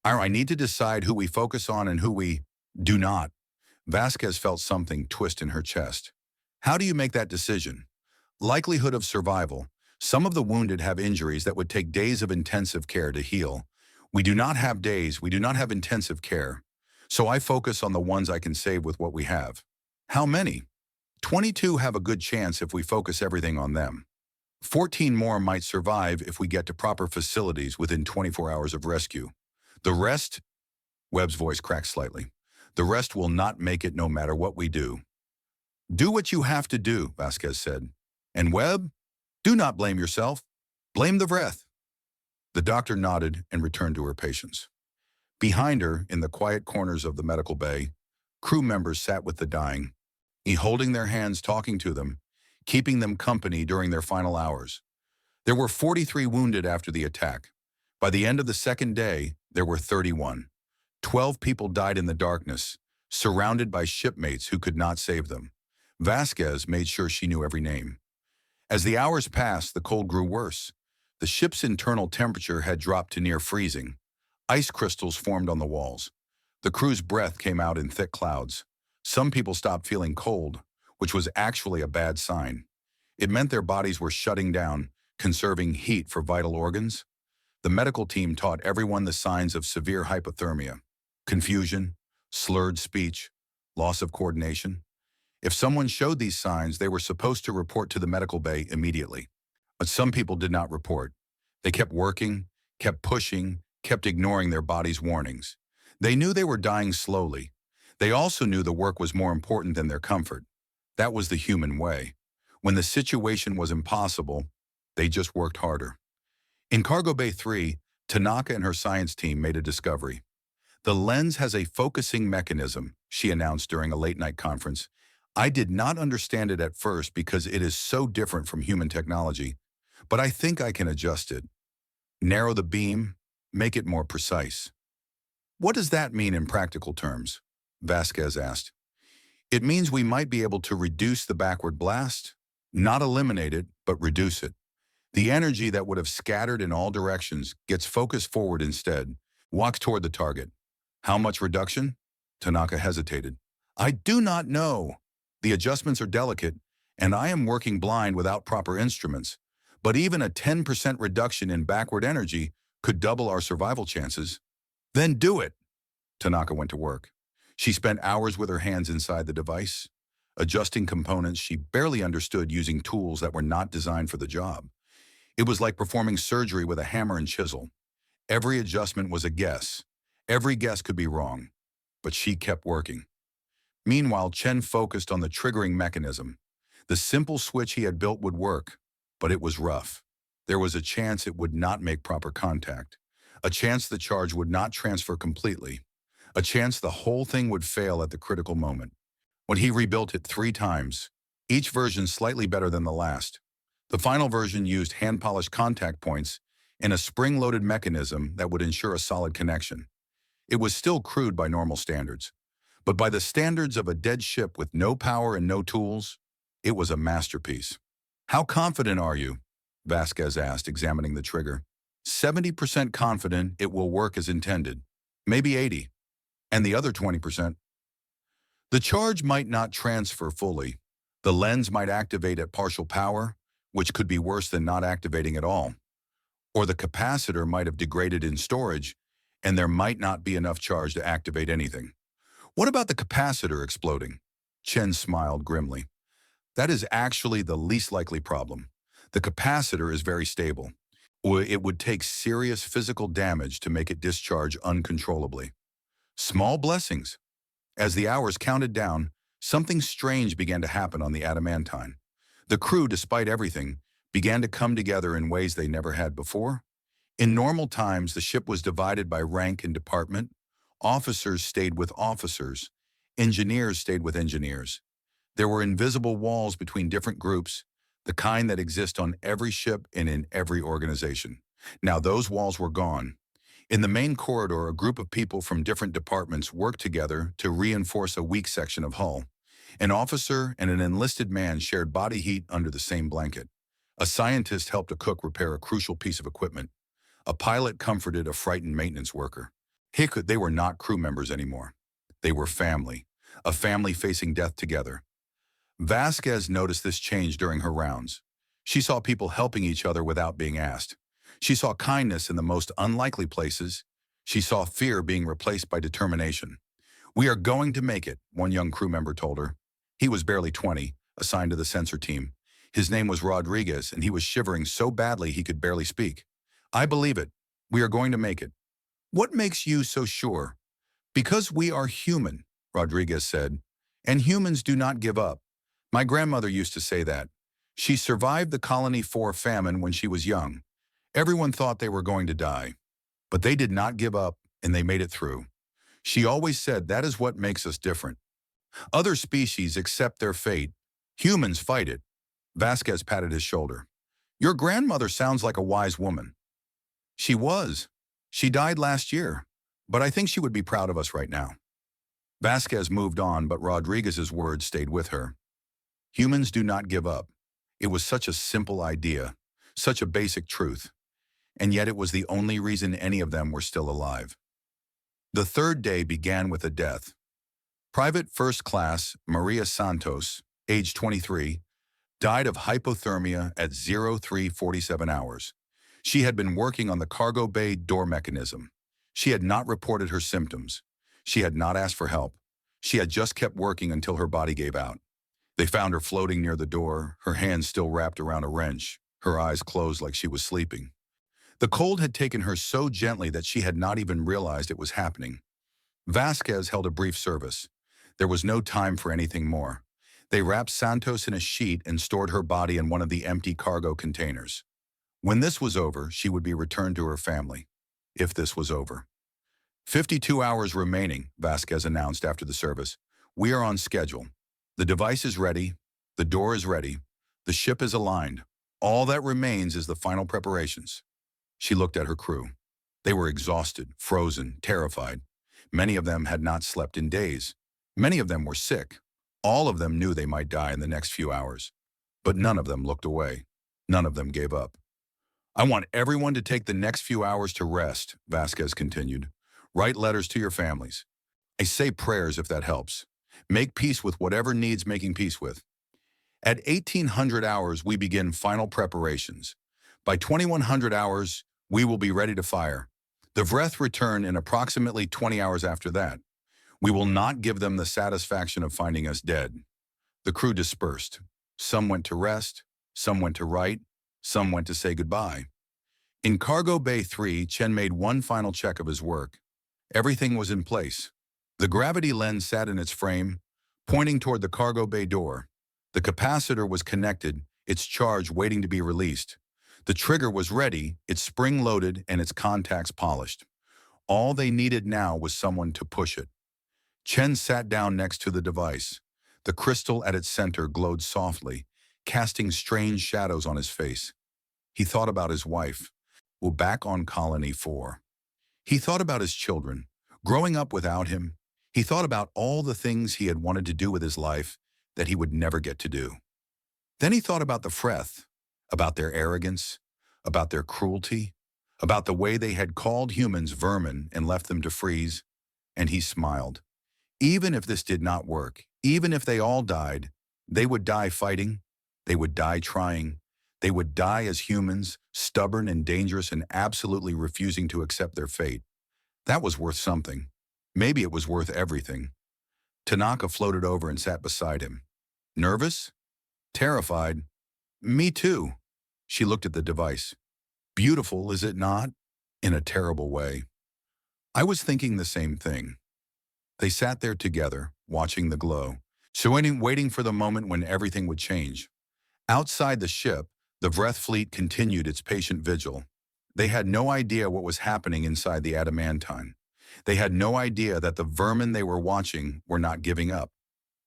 I need to decide who we focus on and who we do not." Vasquez felt something twist in her chest. "How do you make that decision?" "Likelihood of survival. Some of the wounded have injuries that would take days of intensive care to heal. We do not have days, we do not have intensive care. So I focus on the ones I can save with what we have." "How many?" 22 have a good chance if we focus everything on them. 14 more might survive if we get to proper facilities within 24 hours of rescue. The rest," Webb's voice cracked slightly, "the rest will not make it no matter what we do." "Do what you have to do," Vasquez said. "And Webb, do not blame yourself. Blame the breath." The doctor nodded and returned to her patients. Behind her, in the quiet corners of the medical bay, crew members sat with the dying, holding their hands, talking to them, keeping them company during their final hours. There were 43 wounded after the attack. By the end of the second day, there were 31. 12 people died in the darkness, surrounded by shipmates who could not save them. Vasquez made sure she knew every name. As the hours passed, the cold grew worse. The ship's internal temperature had dropped to near freezing. Ice crystals formed on the walls. The crew's breath came out in thick clouds. Some people stopped feeling cold, which was actually a bad sign. It meant their bodies were shutting down, conserving heat for vital organs. The medical team taught everyone the signs of severe hypothermia: confusion, slurred speech, loss of coordination. If someone showed these signs, they were supposed to report to the medical bay immediately. But some people did not report. They kept working, kept pushing, kept ignoring their body's warnings. They knew they were dying slowly. They also knew the work was more important than their comfort. That was the human way. When the situation was impossible, they just worked harder. In Cargo Bay 3, Tanaka and her science team made a discovery. "The lens has a focusing mechanism," she announced during a late-night conference. "I did not understand it at first because it is so different from human technology, but I think I can adjust it. Narrow the beam, make it more precise." "What does that mean in practical terms?" Vasquez asked. "It means we might be able to reduce the backward blast, not eliminate it, but reduce it. The energy that would have scattered in all directions gets focused forward instead, walks toward the target." "How much reduction?" Tanaka hesitated. "I do not know. The adjustments are delicate, and I am working blind without proper instruments. But even a 10% reduction in backward energy could double our survival chances." "Then do it." Tanaka went to work. She spent hours with her hands inside the device, adjusting components she barely understood using tools that were not designed for the job. It was like performing surgery with a hammer and chisel. Every adjustment was a guess. Every guess could be wrong. But she kept working. Meanwhile, Chen focused on the triggering mechanism. The simple switch he had built would work, but it was rough. There was a chance it would not make proper contact. A chance the charge would not transfer completely. A chance the whole thing would fail at the critical moment. when he rebuilt it 3 times, each version slightly better than the last. The final version used hand-polished contact points and a spring-loaded mechanism that would ensure a solid connection. It was still crude by normal standards, but by the standards of a dead ship with no power and no tools, it was a masterpiece. How confident are you? Vasquez asked, examining the trigger. 70% confident it will work as intended. Maybe 80. And the other 20%? The charge might not transfer fully. The lens might activate at partial power, which could be worse than not activating at all. Or the capacitor might have degraded in storage, and there might not be enough charge to activate anything. What about the capacitor exploding? Chen smiled grimly. That is actually the least likely problem. The capacitor is very stable. It would take serious physical damage to make it discharge uncontrollably. Small blessings. As the hours counted down, something strange began to happen on the Adamantine. The crew, despite everything, began to come together in ways they never had before. In normal times, the ship was divided by rank and department. Officers stayed with officers. Engineers stayed with engineers. There were invisible walls between different groups, the kind that exist on every ship and in every organization. Now those walls were gone. In the main corridor, a group of people from different departments worked together to reinforce a weak section of hull. An officer and an enlisted man shared body heat under the same blanket. A scientist helped a cook repair a crucial piece of equipment. A pilot comforted a frightened maintenance worker. They were not crew members anymore. They were family, a family facing death together. Vasquez noticed this change during her rounds. She saw people helping each other without being asked. She saw kindness in the most unlikely places. She saw fear being replaced by determination. "We are going to make it," one young crew member told her. He was barely 20, assigned to the sensor team. His name was Rodriguez, and he was shivering so badly he could barely speak. "I believe it. We are going to make it." "What makes you so sure?" "Because we are human," Rodriguez said, "and humans do not give up. My grandmother used to say that. She survived the Colony 4 famine when she was young. Everyone thought they were going to die, but they did not give up, and they made it through. She always said that is what makes us different. Other species accept their fate. Humans fight it." Vasquez patted his shoulder. "Your grandmother sounds like a wise woman." "She was. She died last year, but I think she would be proud of us right now." Vasquez moved on, but Rodriguez's words stayed with her. Humans do not give up. It was such a simple idea, such a basic truth, and yet it was the only reason any of them were still alive. The third day began with a death. Private First Class Maria Santos, age 23, died of hypothermia at 03:47 hours. She had been working on the cargo bay door mechanism. She had not reported her symptoms. She had not asked for help. She had just kept working until her body gave out. They found her floating near the door, her hands still wrapped around a wrench, her eyes closed like she was sleeping. The cold had taken her so gently that she had not even realized it was happening. Vasquez held a brief service. There was no time for anything more. They wrapped Santos in a sheet and stored her body in one of the empty cargo containers. When this was over, she would be returned to her family. If this was over. 52 hours remaining, Vasquez announced after the service. "We are on schedule. The device is ready. The door is ready. The ship is aligned. All that remains is the final preparations." She looked at her crew. They were exhausted, frozen, terrified. Many of them had not slept in days. Many of them were sick. All of them knew they might die in the next few hours. But none of them looked away. None of them gave up. "I want everyone to take the next few hours to rest," Vasquez continued. "Write letters to your families. I say prayers if that helps. Make peace with whatever needs making peace with. At 1800 hours, we begin final preparations. By 2100 hours, we will be ready to fire. The Vreth return in approximately 20 hours after that. We will not give them the satisfaction of finding us dead." The crew dispersed. Some went to rest, some went to write, some went to say goodbye. In Cargo Bay 3, Chen made one final check of his work. Everything was in place. The gravity lens sat in its frame, pointing toward the cargo bay door. The capacitor was connected, its charge waiting to be released. The trigger was ready, its spring loaded, and its contacts polished. All they needed now was someone to push it. Chen sat down next to the device. The crystal at its center glowed softly, casting strange shadows on his face. He thought about his wife, who back on Colony 4. He thought about his children, growing up without him. He thought about all the things he had wanted to do with his life that he would never get to do. Then he thought about the Freth, about their arrogance, about their cruelty, about the way they had called humans vermin and left them to freeze, and he smiled. Even if this did not work, even if they all died, they would die fighting, they would die trying, they would die as humans, stubborn and dangerous and absolutely refusing to accept their fate. That was worth something. Maybe it was worth everything. Tanaka floated over and sat beside him. Nervous? Terrified? Me too. She looked at the device. Beautiful, is it not? In a terrible way. I was thinking the same thing. They sat there together, watching the glow, waiting for the moment when everything would change. Outside the ship, the Vreth fleet continued its patient vigil. They had no idea what was happening inside the adamantine. They had no idea that the vermin they were watching were not giving up.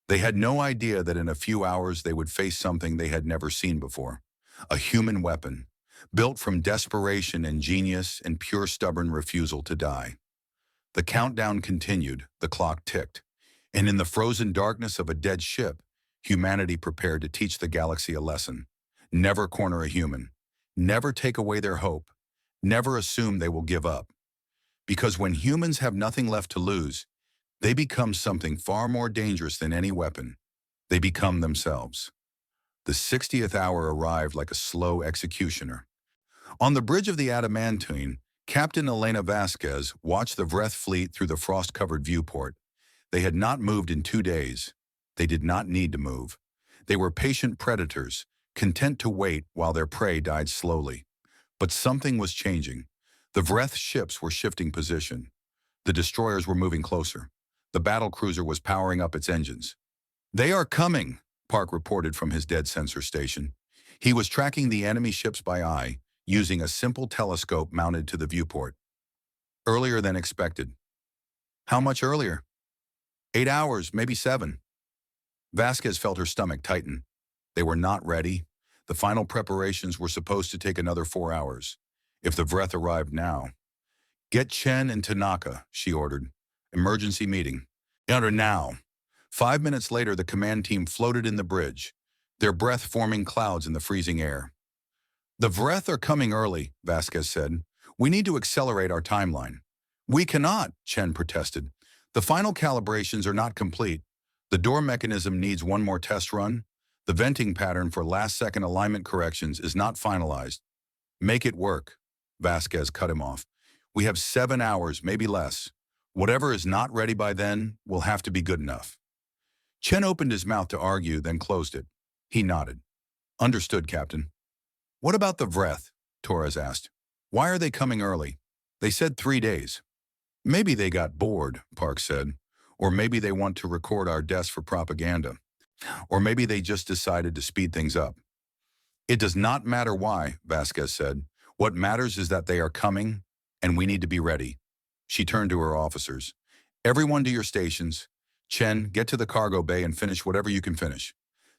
They had no idea that in a few hours they would face something they had never seen before. A human weapon, built from desperation and genius and pure stubborn refusal to die. The countdown continued, the clock ticked, and in the frozen darkness of a dead ship, humanity prepared to teach the galaxy a lesson. Never corner a human. Never take away their hope. Never assume they will give up. Because when humans have nothing left to lose, they become something far more dangerous than any weapon. They become themselves. The 60th hour arrived like a slow executioner. On the bridge of the adamantine, Captain Elena Vasquez watched the Vreth fleet through the frost-covered viewport. They had not moved in 2 days. They did not need to move. They were patient predators, content to wait while their prey died slowly. But something was changing. The Vreth ships were shifting position. The destroyers were moving closer. The battle cruiser was powering up its engines. "They are coming," Park reported from his dead sensor station. He was tracking the enemy ships by eye, using a simple telescope mounted to the viewport. Earlier than expected. How much earlier? 8 hours, maybe 7. Vasquez felt her stomach tighten. They were not ready. The final preparations were supposed to take another 4 hours. If the Vreth arrived now. "Get Chen and Tanaka," she ordered. "Emergency meeting. Enter now." 5 minutes later, the command team floated in the bridge, their breath forming clouds in the freezing air. "The Vreth are coming early," Vasquez said. "We need to accelerate our timeline." "We cannot," Chen protested. "The final calibrations are not complete. The door mechanism needs one more test run. The venting pattern for last-second alignment corrections is not finalized." "Make it work," Vasquez cut him off. "We have 7 hours, maybe less. Whatever is not ready by then will have to be good enough." Chen opened his mouth to argue, then closed it. He nodded. "Understood, Captain." "What about the Vreth?" Torres asked. "Why are they coming early? They said 3 days." "Maybe they got bored," Park said. "Or maybe they want to record our deaths for propaganda. Or maybe they just decided to speed things up." "It does not matter why," Vasquez said. "What matters is that they are coming, and we need to be ready." She turned to her officers. "Everyone to your stations. Chen, get to the cargo bay and finish whatever you can finish.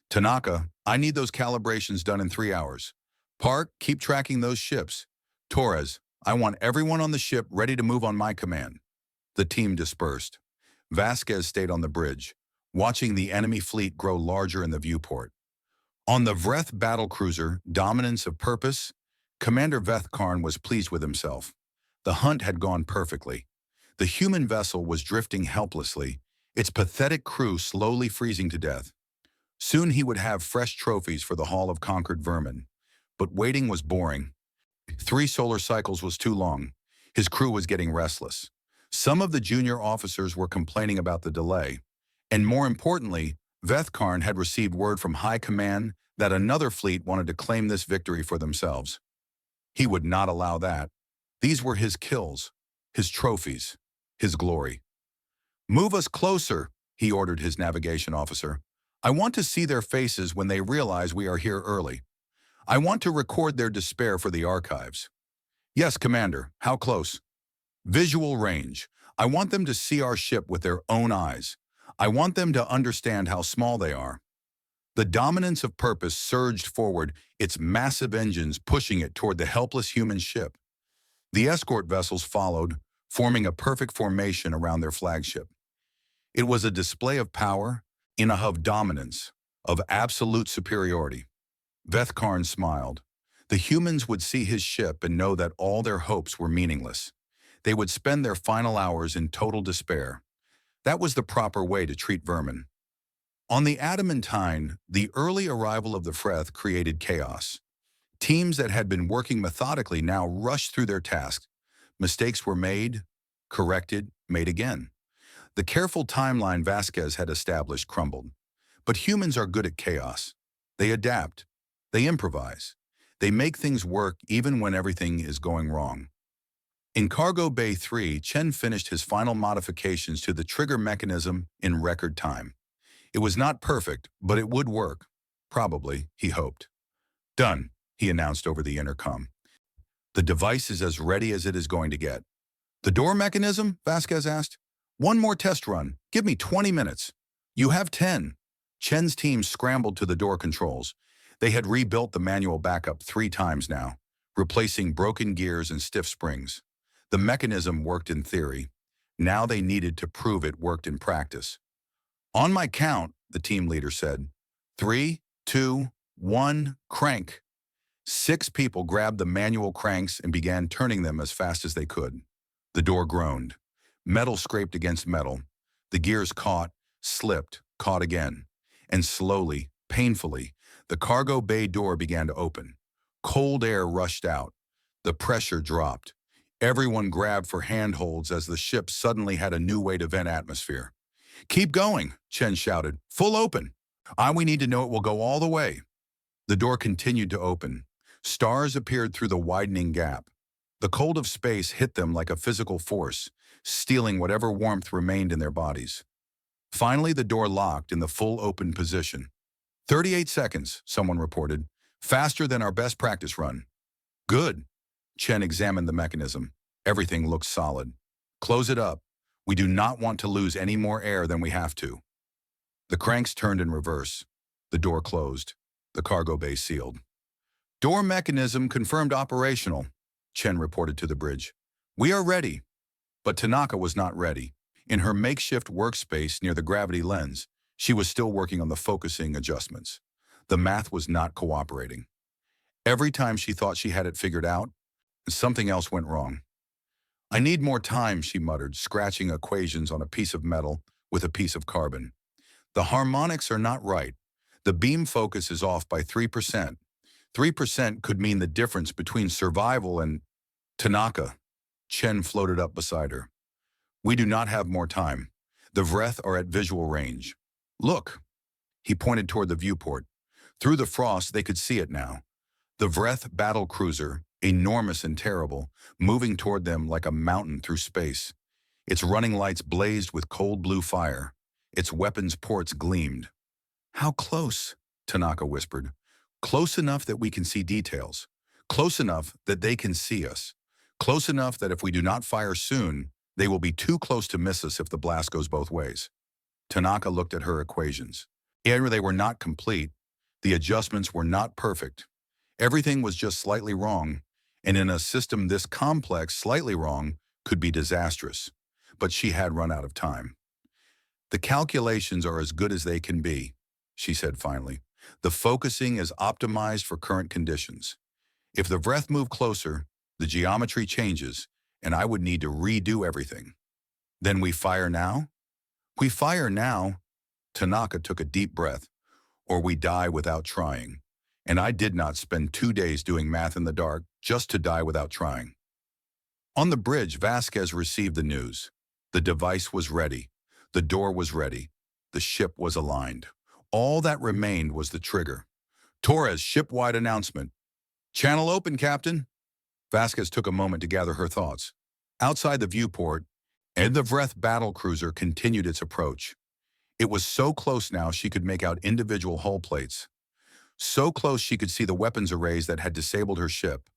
Tanaka, I need those calibrations done in 3 hours. Park, keep tracking those ships. Torres, I want everyone on the ship ready to move on my command." The team dispersed. Vasquez stayed on the bridge, watching the enemy fleet grow larger in the viewport. On the Vreth battlecruiser, Dominance of Purpose, Commander Veth Karn was pleased with himself. The hunt had gone perfectly. The human vessel was drifting helplessly, its pathetic crew slowly freezing to death. Soon he would have fresh trophies for the Hall of Conquered Vermin. But waiting was boring. 3 solar cycles was too long. His crew was getting restless. Some of the junior officers were complaining about the delay. And more importantly, Veth Karn had received word from High Command that another fleet wanted to claim this victory for themselves. He would not allow that. These were his kills, his trophies, his glory. "Move us closer," he ordered his navigation officer. "I want to see their faces when they realize we are here early. I want to record their despair for the archives." "Yes, Commander. How close?" "Visual range. I want them to see our ship with their own eyes. I want them to understand how small they are. The dominance of purpose surged forward, its massive engines pushing it toward the helpless human ship. The escort vessels followed, forming a perfect formation around their flagship. It was a display of power, of dominance, of absolute superiority. Vethkarn smiled. The humans would see his ship and know that all their hopes were meaningless. They would spend their final hours in total despair. That was the proper way to treat vermin. On the Adamantine, the early arrival of the Freth created chaos. Teams that had been working methodically now rushed through their tasks. Mistakes were made, corrected, made again. The careful timeline Vasquez had established crumbled. But humans are good at chaos. They adapt. They improvise. They make things work even when everything is going wrong. In Cargo Bay 3, Chen finished his final modifications to the trigger mechanism in record time. It was not perfect, but it would work. Probably, he hoped. Done, he announced over the intercom. The device is as ready as it is going to get. The door mechanism? Vasquez asked. One more test run. Give me 20 minutes. You have 10. Chen's team scrambled to the door controls. They had rebuilt the manual backup 3 times now, replacing broken gears and stiff springs. The mechanism worked in theory. Now they needed to prove it worked in practice. On my count, the team leader said. 3, 2, 1, crank. 6 people grabbed the manual cranks and began turning them as fast as they could. The door groaned. Metal scraped against metal. The gears caught, slipped, caught again. And slowly, painfully, the cargo bay door began to open. Cold air rushed out. The pressure dropped. Everyone grabbed for handholds as the ship suddenly had a new way to vent atmosphere. Keep going, Chen shouted. Full open. We need to know it will go all the way. The door continued to open. Stars appeared through the widening gap. The cold of space hit them like a physical force, stealing whatever warmth remained in their bodies. Finally, the door locked in the full open position. 38 seconds, someone reported. Faster than our best practice run. Good. Chen examined the mechanism. Everything looks solid. Close it up. We do not want to lose any more air than we have to. The cranks turned in reverse. The door closed. The cargo bay sealed. Door mechanism confirmed operational, Chen reported to the bridge. We are ready. But Tanaka was not ready. In her makeshift workspace near the gravity lens, she was still working on the focusing adjustments. The math was not cooperating. Every time she thought she had it figured out, something else went wrong. I need more time, she muttered, scratching equations on a piece of metal with a piece of carbon. The harmonics are not right. The beam focus is off by 3%. 3% could mean the difference between survival and... Tanaka. Chen floated up beside her. We do not have more time. The Vreth are at visual range. Look. He pointed toward the viewport. Through the frost, they could see it now. The Vreth battle cruiser, enormous and terrible, moving toward them like a mountain through space. Its running lights blazed with cold blue fire. Its weapons ports gleamed. How close? Tanaka whispered. Close enough that we can see details. Close enough that they can see us. Close enough that if we do not fire soon, they will be too close to miss us if the blast goes both ways. Tanaka looked at her equations. They were not complete. The adjustments were not perfect. Everything was just slightly wrong, and in a system this complex, slightly wrong could be disastrous. But she had run out of time. The calculations are as good as they can be, she said finally. The focusing is optimized for current conditions. If the Vreth move closer, the geometry changes, and I would need to redo everything. Then we fire now? We fire now. Tanaka took a deep breath. Or we die without trying. And I did not spend 2 days doing math in the dark just to die without trying. On the bridge, Vasquez received the news. The device was ready. The door was ready. The ship was aligned. All that remained was the trigger. Torres, ship-wide announcement. Channel open, Captain. Vasquez took a moment to gather her thoughts. Outside the viewport, the Vreth battle cruiser continued its approach. It was so close now she could make out individual hull plates. So close she could see the weapons arrays that had disabled her ship.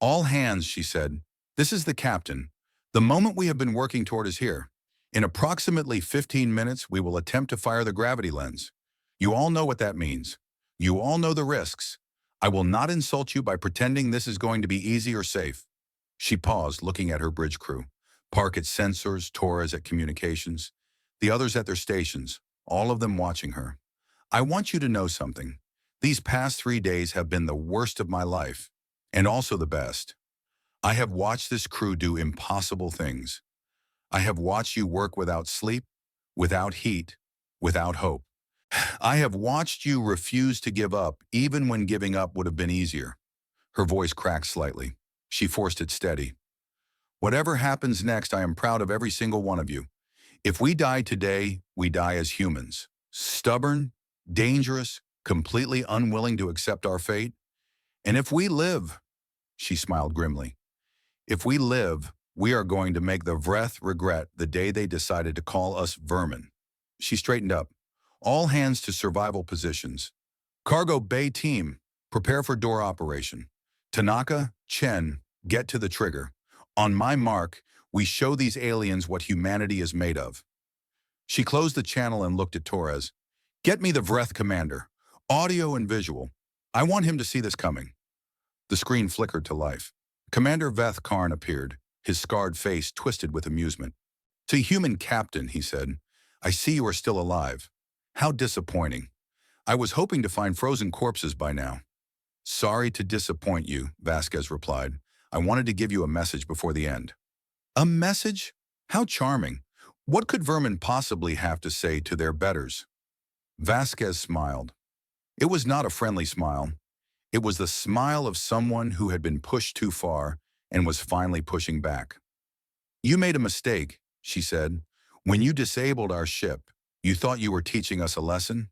All hands, she said. This is the captain. The moment we have been working toward is here. In approximately 15 minutes, we will attempt to fire the gravity lens. You all know what that means. You all know the risks. I will not insult you by pretending this is going to be easy or safe." She paused, looking at her bridge crew. Park at sensors, Torres at communications, the others at their stations, all of them watching her. "I want you to know something. These past 3 days have been the worst of my life, and also the best. I have watched this crew do impossible things. I have watched you work without sleep, without heat, without hope. I have watched you refuse to give up, even when giving up would have been easier." Her voice cracked slightly. She forced it steady. "Whatever happens next, I am proud of every single one of you. If we die today, we die as humans. Stubborn, dangerous, completely unwilling to accept our fate. And if we live," she smiled grimly, "if we live, we are going to make the Vreth regret the day they decided to call us vermin." She straightened up. "All hands to survival positions. Cargo Bay team, prepare for door operation. Tanaka, Chen, get to the trigger. On my mark, we show these aliens what humanity is made of." She closed the channel and looked at Torres. "Get me the Vreth commander. Audio and visual. I want him to see this coming." The screen flickered to life. Commander Veth Karn appeared, his scarred face twisted with amusement. "To human captain," he said, "I see you are still alive. How disappointing. I was hoping to find frozen corpses by now." "Sorry to disappoint you," Vasquez replied. "I wanted to give you a message before the end." "A message? How charming. What could vermin possibly have to say to their betters?" Vasquez smiled. It was not a friendly smile. It was the smile of someone who had been pushed too far and was finally pushing back. "You made a mistake," she said. "When you disabled our ship, you thought you were teaching us a lesson?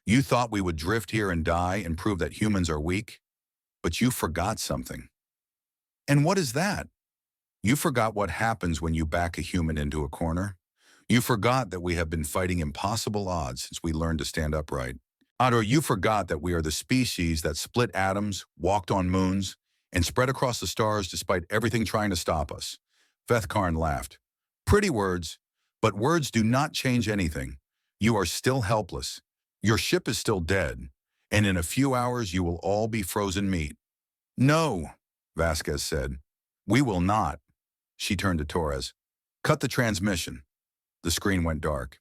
You thought we would drift here and die and prove that humans are weak? But you forgot something." "And what is that?" "You forgot what happens when you back a human into a corner. You forgot that we have been fighting impossible odds since we learned to stand upright. Or you forgot that we are the species that split atoms, walked on moons, and spread across the stars despite everything trying to stop us." Vethkarn laughed. "Pretty words, but words do not change anything. You are still helpless. Your ship is still dead, and in a few hours you will all be frozen meat." "No," Vasquez said. "We will not." She turned to Torres. "Cut the transmission." The screen went dark.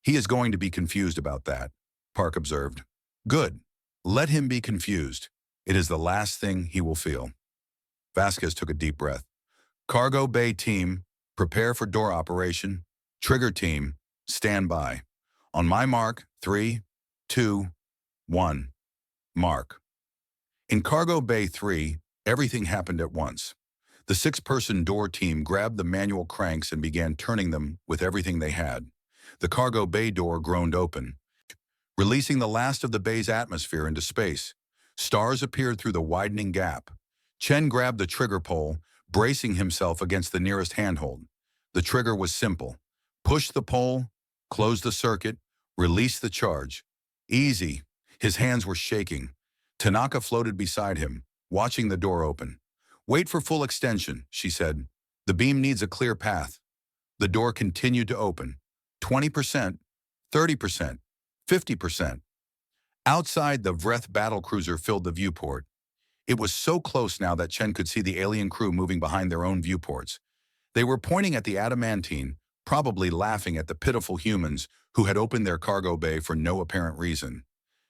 "He is going to be confused about that," Park observed. "Good. Let him be confused. It is the last thing he will feel." Vasquez took a deep breath. "Cargo Bay team, prepare for door operation. Trigger team, stand by. On my mark, 3, 2, 1. Mark." In Cargo Bay 3, everything happened at once. The 6-person door team grabbed the manual cranks and began turning them with everything they had. The cargo bay door groaned open, releasing the last of the bay's atmosphere into space. Stars appeared through the widening gap. Chen grabbed the trigger pole, bracing himself against the nearest handhold. The trigger was simple. Push the pole, close the circuit, release the charge. Easy. His hands were shaking. Tanaka floated beside him, watching the door open. "Wait for full extension," she said. "The beam needs a clear path." The door continued to open. 20%, 30%, 50%. Outside, the Vreth battlecruiser filled the viewport. It was so close now that Chen could see the alien crew moving behind their own viewports. They were pointing at the adamantine, probably laughing at the pitiful humans who had opened their cargo bay for no apparent reason.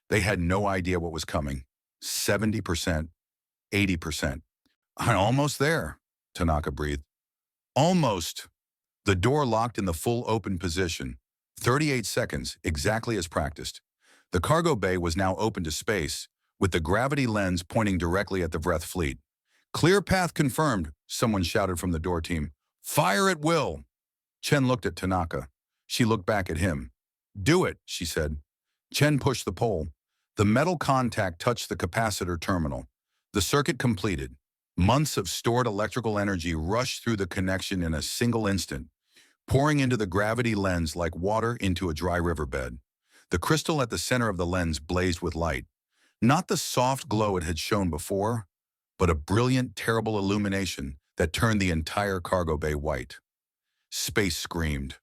They had no idea what was coming. 70%, 80%. "I'm almost there," Tanaka breathed. "Almost." The door locked in the full open position. 38 seconds, exactly as practiced. The cargo bay was now open to space, with the gravity lens pointing directly at the Vreth fleet. "Clear path confirmed," someone shouted from the door team. "Fire at will." Chen looked at Tanaka. She looked back at him. "Do it," she said. Chen pushed the pole. The metal contact touched the capacitor terminal. The circuit completed. Months of stored electrical energy rushed through the connection in a single instant, pouring into the gravity lens like water into a dry riverbed. The crystal at the center of the lens blazed with light. Not the soft glow it had shown before, but a brilliant, terrible illumination that turned the entire cargo bay white. Space screamed.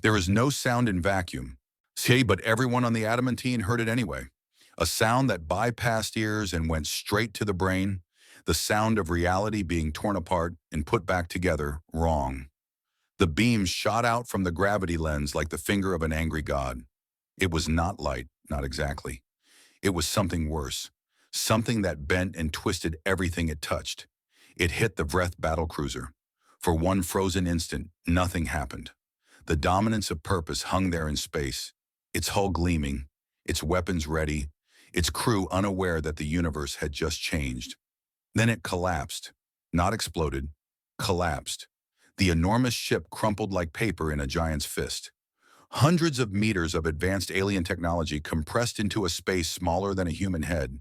There is no sound in vacuum. See, but everyone on the adamantine heard it anyway. A sound that bypassed ears and went straight to the brain. The sound of reality being torn apart and put back together wrong. The beams shot out from the gravity lens like the finger of an angry god. It was not light, not exactly. It was something worse. Something that bent and twisted everything it touched. It hit the Vreth battlecruiser. For one frozen instant, nothing happened. The dominance of purpose hung there in space, its hull gleaming, its weapons ready, its crew unaware that the universe had just changed. Then it collapsed. Not exploded, collapsed. The enormous ship crumpled like paper in a giant's fist. Hundreds of meters of advanced alien technology compressed into a space smaller than a human head,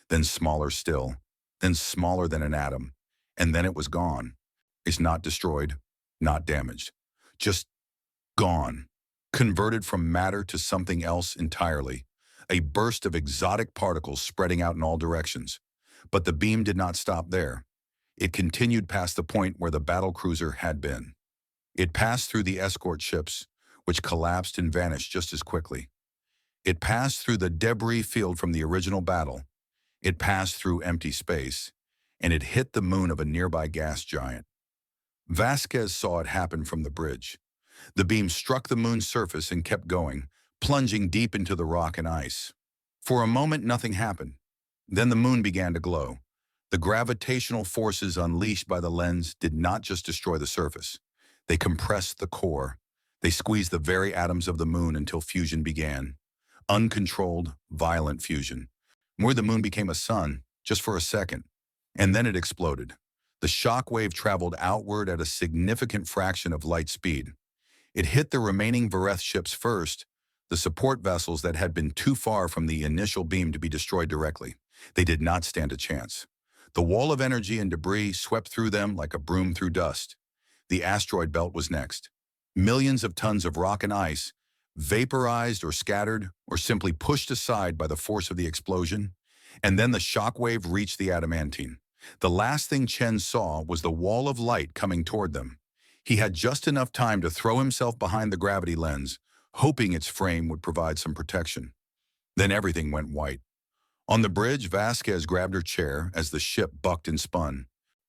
then smaller still, then smaller than an atom, and then it was gone. It's not destroyed, not damaged, just gone, converted from matter to something else entirely, a burst of exotic particles spreading out in all directions. But the beam did not stop there. It continued past the point where the battlecruiser had been. It passed through the escort ships, which collapsed and vanished just as quickly. It passed through the debris field from the original battle. It passed through empty space, and it hit the moon of a nearby gas giant. Vasquez saw it happen from the bridge. The beam struck the moon's surface and kept going, plunging deep into the rock and ice. For a moment, nothing happened. Then the moon began to glow. The gravitational forces unleashed by the lens did not just destroy the surface. They compressed the core. They squeezed the very atoms of the moon until fusion began. Uncontrolled, violent fusion. Where the moon became a sun, just for a second. And then it exploded. The shock wave traveled outward at a significant fraction of light speed. It hit the remaining Vareth ships first, the support vessels that had been too far from the initial beam to be destroyed directly. They did not stand a chance. The wall of energy and debris swept through them like a broom through dust. The asteroid belt was next. Millions of tons of rock and ice, vaporized or scattered or simply pushed aside by the force of the explosion. And then the shock wave reached the adamantine. The last thing Chen saw was the wall of light coming toward them. He had just enough time to throw himself behind the gravity lens, hoping its frame would provide some protection. Then everything went white. On the bridge, Vasquez grabbed her chair as the ship bucked and spun.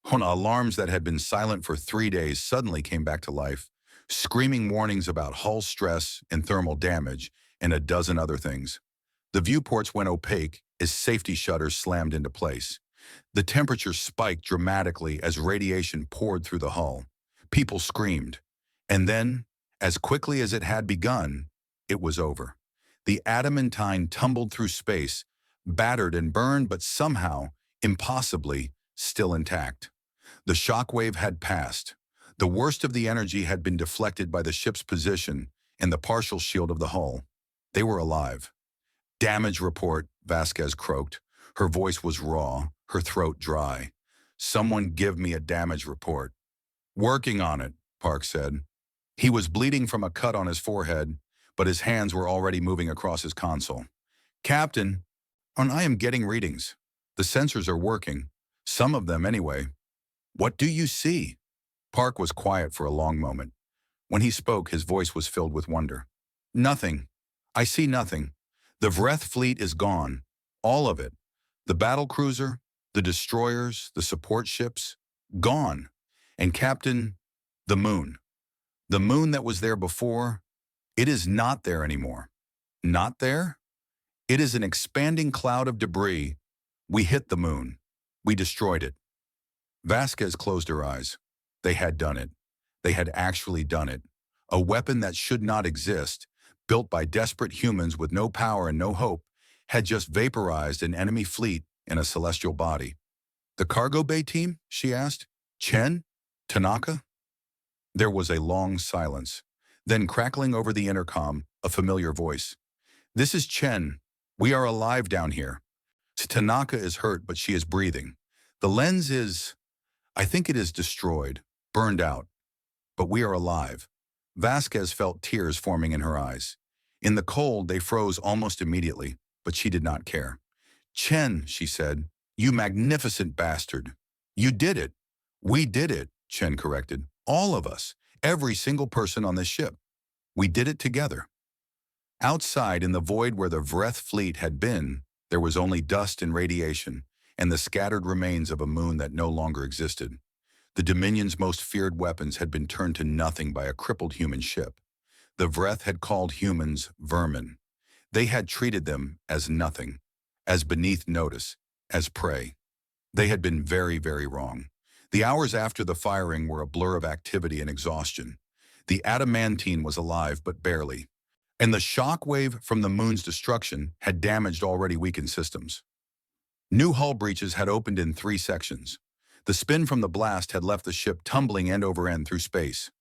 Alarms that had been silent for 3 days suddenly came back to life, screaming warnings about hull stress and thermal damage and a dozen other things. The viewports went opaque as safety shutters slammed into place. The temperature spiked dramatically as radiation poured through the hull. People screamed. And then, as quickly as it had begun, it was over. The adamantine tumbled through space, battered and burned, but somehow, impossibly, still intact. The shockwave had passed. The worst of the energy had been deflected by the ship's position and the partial shield of the hull. They were alive. "Damage report," Vasquez croaked. Her voice was raw, her throat dry. "Someone give me a damage report." "Working on it," Park said. He was bleeding from a cut on his forehead, but his hands were already moving across his console. "Captain, I am getting readings. The sensors are working. Some of them, anyway." "What do you see?" Park was quiet for a long moment. When he spoke, his voice was filled with wonder. "Nothing. I see nothing. The Vreth fleet is gone. All of it. The battlecruiser, the destroyers, the support ships. Gone. And Captain, the moon. The moon that was there before, it is not there anymore." "Not there?" "It is an expanding cloud of debris. We hit the moon. We destroyed it." Vasquez closed her eyes. They had done it. They had actually done it. A weapon that should not exist, built by desperate humans with no power and no hope, had just vaporized an enemy fleet in a celestial body. "The cargo bay team?" she asked. "Chen? Tanaka?" There was a long silence. Then, crackling over the intercom, a familiar voice. "This is Chen. We are alive down here. Tanaka is hurt, but she is breathing. The lens is, I think it is destroyed, burned out. But we are alive." Vasquez felt tears forming in her eyes. In the cold, they froze almost immediately, but she did not care. "Chen," she said, "you magnificent bastard. You did it." "We did it," Chen corrected. "All of us. Every single person on this ship." We did it together. Outside, in the void where the Vreth fleet had been, there was only dust and radiation, and the scattered remains of a moon that no longer existed. The Dominion's most feared weapons had been turned to nothing by a crippled human ship. The Vreth had called humans vermin. They had treated them as nothing, as beneath notice, as prey. They had been very, very wrong. The hours after the firing were a blur of activity and exhaustion. The adamantine was alive, but barely. And the shock wave from the moon's destruction had damaged already weakened systems. New hull breaches had opened in 3 sections. The spin from the blast had left the ship tumbling end over end through space.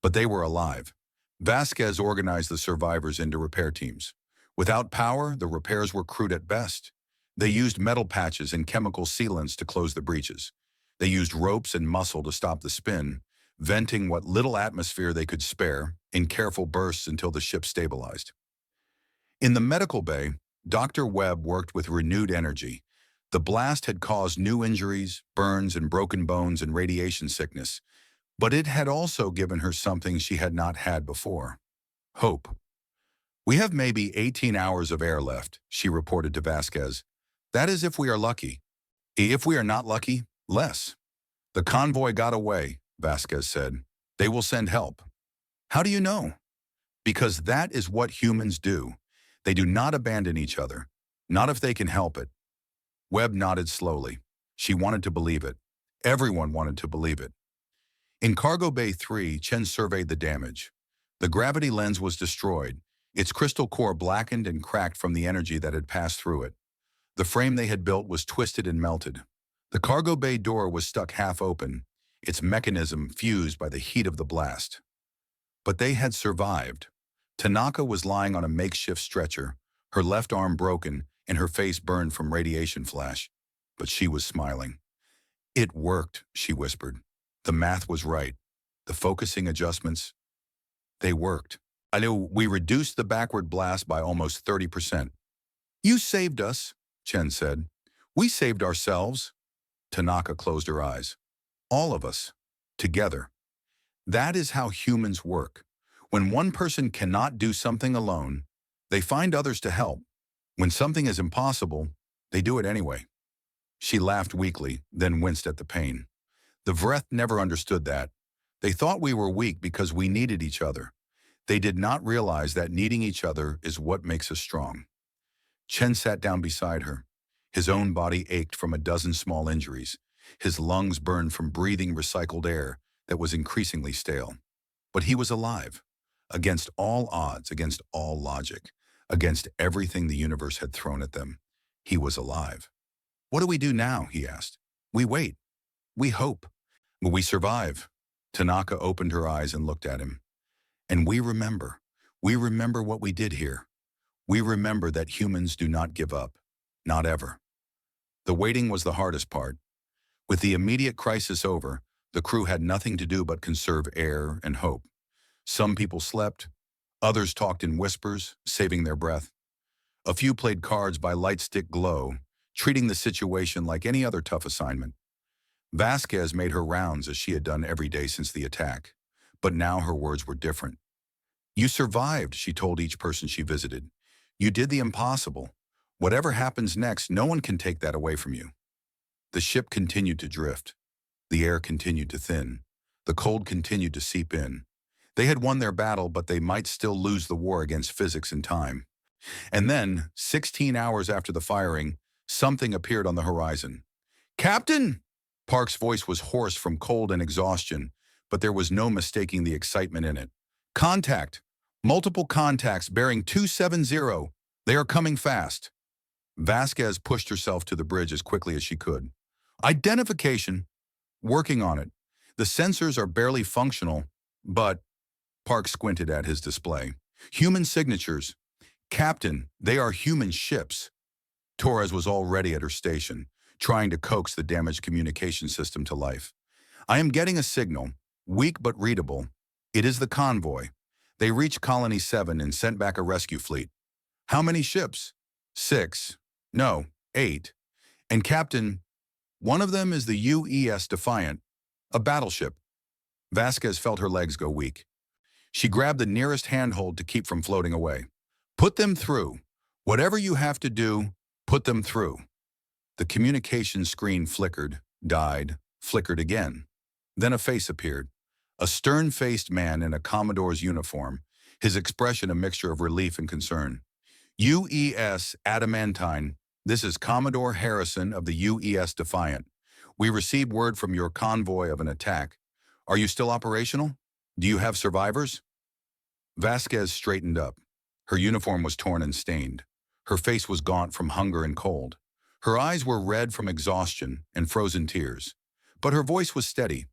But they were alive. Vasquez organized the survivors into repair teams. Without power, the repairs were crude at best. They used metal patches and chemical sealants to close the breaches. They used ropes and muscle to stop the spin, venting what little atmosphere they could spare in careful bursts until the ship stabilized. In the medical bay, Dr. Webb worked with renewed energy. The blast had caused new injuries, burns and broken bones and radiation sickness, but it had also given her something she had not had before: hope. "We have maybe 18 hours of air left," she reported to Vasquez. "That is if we are lucky. If we are not lucky, less." "The convoy got away," Vasquez said. "They will send help." "How do you know?" "Because that is what humans do. They do not abandon each other, not if they can help it." Webb nodded slowly. She wanted to believe it. Everyone wanted to believe it. In Cargo Bay 3, Chen surveyed the damage. The gravity lens was destroyed, its crystal core blackened and cracked from the energy that had passed through it. The frame they had built was twisted and melted. The cargo bay door was stuck half open, its mechanism fused by the heat of the blast. But they had survived. Tanaka was lying on a makeshift stretcher, her left arm broken and her face burned from radiation flash. But she was smiling. "It worked," she whispered. "The math was right. The focusing adjustments, they worked. We reduced the backward blast by almost 30%. "You saved us," Chen said. "We saved ourselves." Tanaka closed her eyes. "All of us. Together. That is how humans work. When one person cannot do something alone, they find others to help. When something is impossible, they do it anyway." She laughed weakly, then winced at the pain. The Vreth never understood that. They thought we were weak because we needed each other. They did not realize that needing each other is what makes us strong. Chen sat down beside her. His own body ached from a dozen small injuries. His lungs burned from breathing recycled air that was increasingly stale. But he was alive. Against all odds, against all logic, against everything the universe had thrown at them, he was alive. "What do we do now?" he asked. "We wait. We hope. But we survive." Tanaka opened her eyes and looked at him. "And we remember. We remember what we did here. We remember that humans do not give up. Not ever." The waiting was the hardest part. With the immediate crisis over, the crew had nothing to do but conserve air and hope. Some people slept. Others talked in whispers, saving their breath. A few played cards by light stick glow, treating the situation like any other tough assignment. Vasquez made her rounds as she had done every day since the attack. But now her words were different. "You survived," she told each person she visited. "You did the impossible. Whatever happens next, no one can take that away from you." The ship continued to drift. The air continued to thin. The cold continued to seep in. They had won their battle, but they might still lose the war against physics and time. And then, 16 hours after the firing, something appeared on the horizon. "Captain!" Park's voice was hoarse from cold and exhaustion, but there was no mistaking the excitement in it. "Contact! Multiple contacts bearing 270. They are coming fast." Vasquez pushed herself to the bridge as quickly as she could. "Identification. Working on it. The sensors are barely functional, but..." Park squinted at his display. "Human signatures. Captain, they are human ships." Torres was already at her station, trying to coax the damaged communication system to life. "I am getting a signal, weak but readable. It is the convoy. They reached Colony 7 and sent back a rescue fleet." "How many ships?" "6. No, 8. And Captain, one of them is the UES Defiant, a battleship." Vasquez felt her legs go weak. She grabbed the nearest handhold to keep from floating away. Put them through. Whatever you have to do, put them through. The communication screen flickered, died, flickered again. Then a face appeared. A stern-faced man in a Commodore's uniform, his expression a mixture of relief and concern. UES Adamantine, this is Commodore Harrison of the UES Defiant. We received word from your convoy of an attack. Are you still operational? Do you have survivors? Vasquez straightened up. Her uniform was torn and stained. Her face was gaunt from hunger and cold. Her eyes were red from exhaustion and frozen tears. But her voice was steady.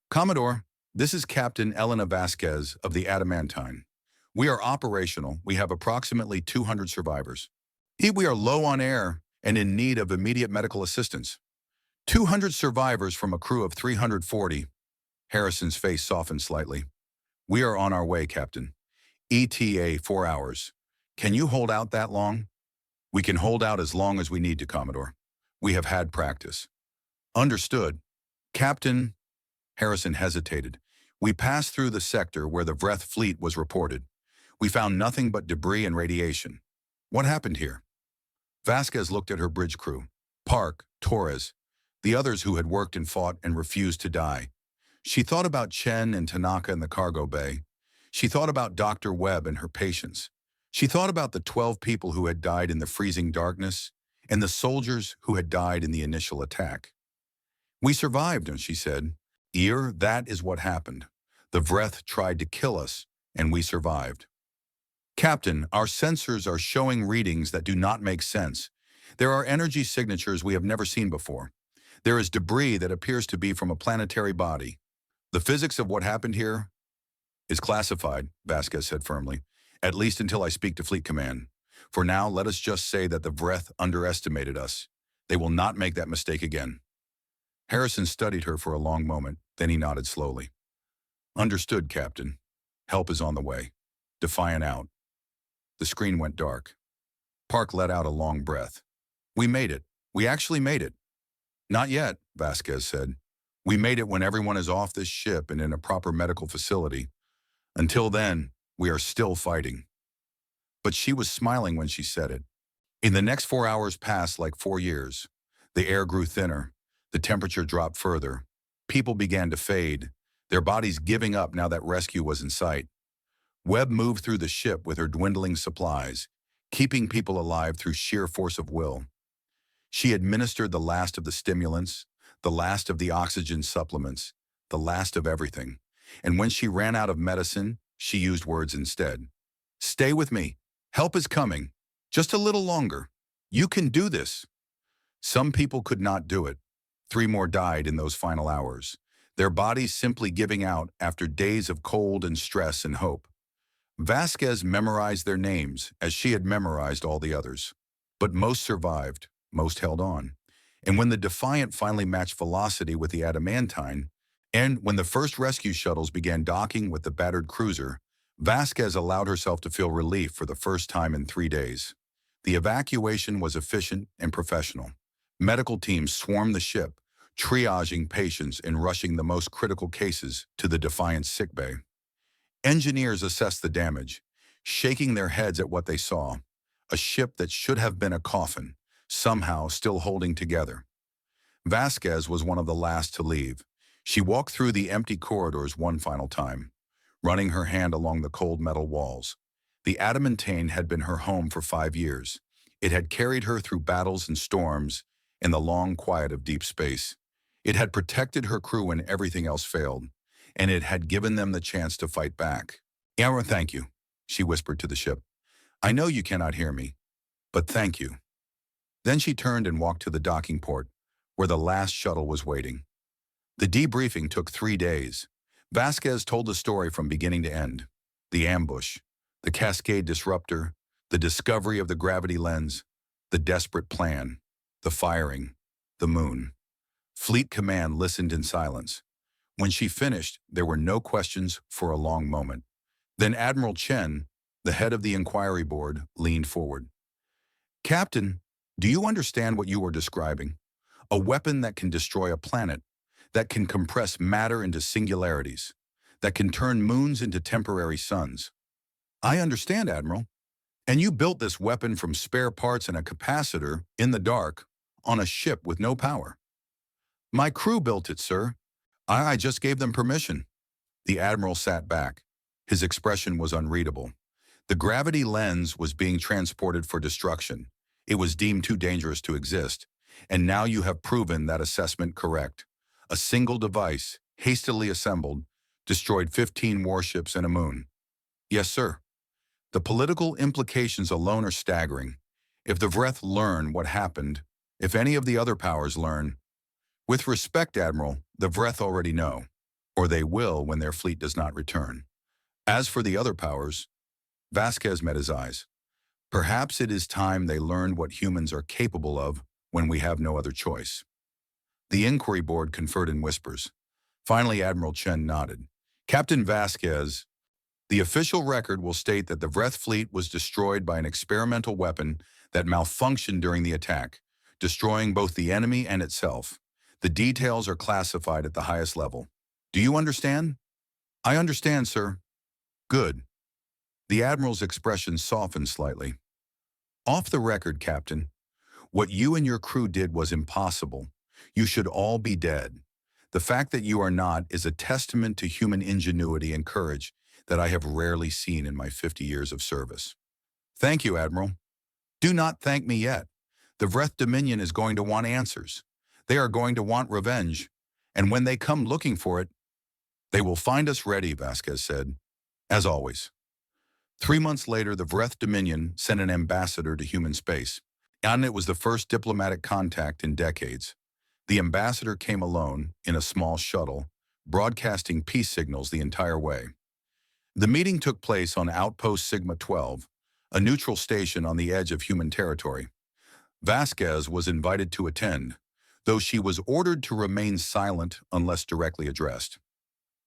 Commodore, this is Captain Elena Vasquez of the Adamantine. We are operational. We have approximately 200 survivors. We are low on air and in need of immediate medical assistance. 200 survivors from a crew of 340. Harrison's face softened slightly. We are on our way, Captain. ETA 4 hours. Can you hold out that long? We can hold out as long as we need to, Commodore. We have had practice. Understood. Captain. Harrison hesitated. We passed through the sector where the Vreth fleet was reported. We found nothing but debris and radiation. What happened here? Vasquez looked at her bridge crew. Park, Torres, the others who had worked and fought and refused to die. She thought about Chen and Tanaka in the cargo bay. She thought about Dr. Webb and her patients. She thought about the 12 people who had died in the freezing darkness and the soldiers who had died in the initial attack. We survived, she said. That is what happened. The Vreth tried to kill us, and we survived. Captain, our sensors are showing readings that do not make sense. There are energy signatures we have never seen before. There is debris that appears to be from a planetary body. The physics of what happened here is classified, Vasquez said firmly, at least until I speak to Fleet Command. For now, let us just say that the Vreth underestimated us. They will not make that mistake again. Harrison studied her for a long moment, then he nodded slowly. Understood, Captain. Help is on the way. Defiant out. The screen went dark. Park let out a long breath. We made it. We actually made it. Not yet, Vasquez said. We made it when everyone is off this ship and in a proper medical facility. Until then, we are still fighting. But she was smiling when she said it. In the next 4 hours passed like 4 years. The air grew thinner. The temperature dropped further. People began to fade, their bodies giving up now that rescue was in sight. Webb moved through the ship with her dwindling supplies, keeping people alive through sheer force of will. She administered the last of the stimulants, the last of the oxygen supplements, the last of everything. And when she ran out of medicine, she used words instead. Stay with me. Help is coming. Just a little longer. You can do this. Some people could not do it. 3 more died in those final hours, their bodies simply giving out after days of cold and stress and hope. Vasquez memorized their names as she had memorized all the others. But most survived, most held on. And when the Defiant finally matched velocity with the Adamantine, and when the first rescue shuttles began docking with the battered cruiser, Vasquez allowed herself to feel relief for the first time in 3 days. The evacuation was efficient and professional. Medical teams swarmed the ship, triaging patients and rushing the most critical cases to the Defiant's sickbay. Engineers assessed the damage, shaking their heads at what they saw. A ship that should have been a coffin, somehow still holding together. Vasquez was one of the last to leave. She walked through the empty corridors one final time, running her hand along the cold metal walls. The Adamantine had been her home for 5 years. It had carried her through battles and storms in the long quiet of deep space. It had protected her crew when everything else failed, and it had given them the chance to fight back. Thank you, she whispered to the ship. I know you cannot hear me, but thank you. Then she turned and walked to the docking port, where the last shuttle was waiting. The debriefing took 3 days. Vasquez told the story from beginning to end. The ambush, the cascade disruptor, the discovery of the gravity lens, the desperate plan, the firing, the moon. Fleet Command listened in silence. When she finished, there were no questions for a long moment. Then Admiral Chen, the head of the inquiry board, leaned forward. Captain, do you understand what you are describing? A weapon that can destroy a planet, that can compress matter into singularities, that can turn moons into temporary suns. I understand, Admiral. And you built this weapon from spare parts and a capacitor in the dark on a ship with no power. My crew built it, sir. I just gave them permission. The Admiral sat back. His expression was unreadable. The gravity lens was being transported for destruction. It was deemed too dangerous to exist. And now you have proven that assessment correct. A single device, hastily assembled, destroyed 15 warships and a moon. Yes, sir. The political implications alone are staggering. If the Vreth learn what happened, if any of the other powers learn, with respect, Admiral, the Vreth already know, or they will when their fleet does not return. As for the other powers, Vasquez met his eyes. Perhaps it is time they learned what humans are capable of when we have no other choice. The inquiry board conferred in whispers. Finally, Admiral Chen nodded. Captain Vasquez, the official record will state that the Vreth fleet was destroyed by an experimental weapon that malfunctioned during the attack, destroying both the enemy and itself. The details are classified at the highest level. Do you understand? I understand, sir. Good. The Admiral's expression softened slightly. Off the record, Captain, what you and your crew did was impossible. You should all be dead. The fact that you are not is a testament to human ingenuity and courage that I have rarely seen in my 50 years of service. Thank you, Admiral. Do not thank me yet. The Vreth Dominion is going to want answers. They are going to want revenge. And when they come looking for it, they will find us ready, Vasquez said. As always. 3 months later, the Vreth Dominion sent an ambassador to human space, and it was the first diplomatic contact in decades. The ambassador came alone in a small shuttle, broadcasting peace signals the entire way. The meeting took place on Outpost Sigma 12, a neutral station on the edge of human territory. Vasquez was invited to attend, though she was ordered to remain silent unless directly addressed.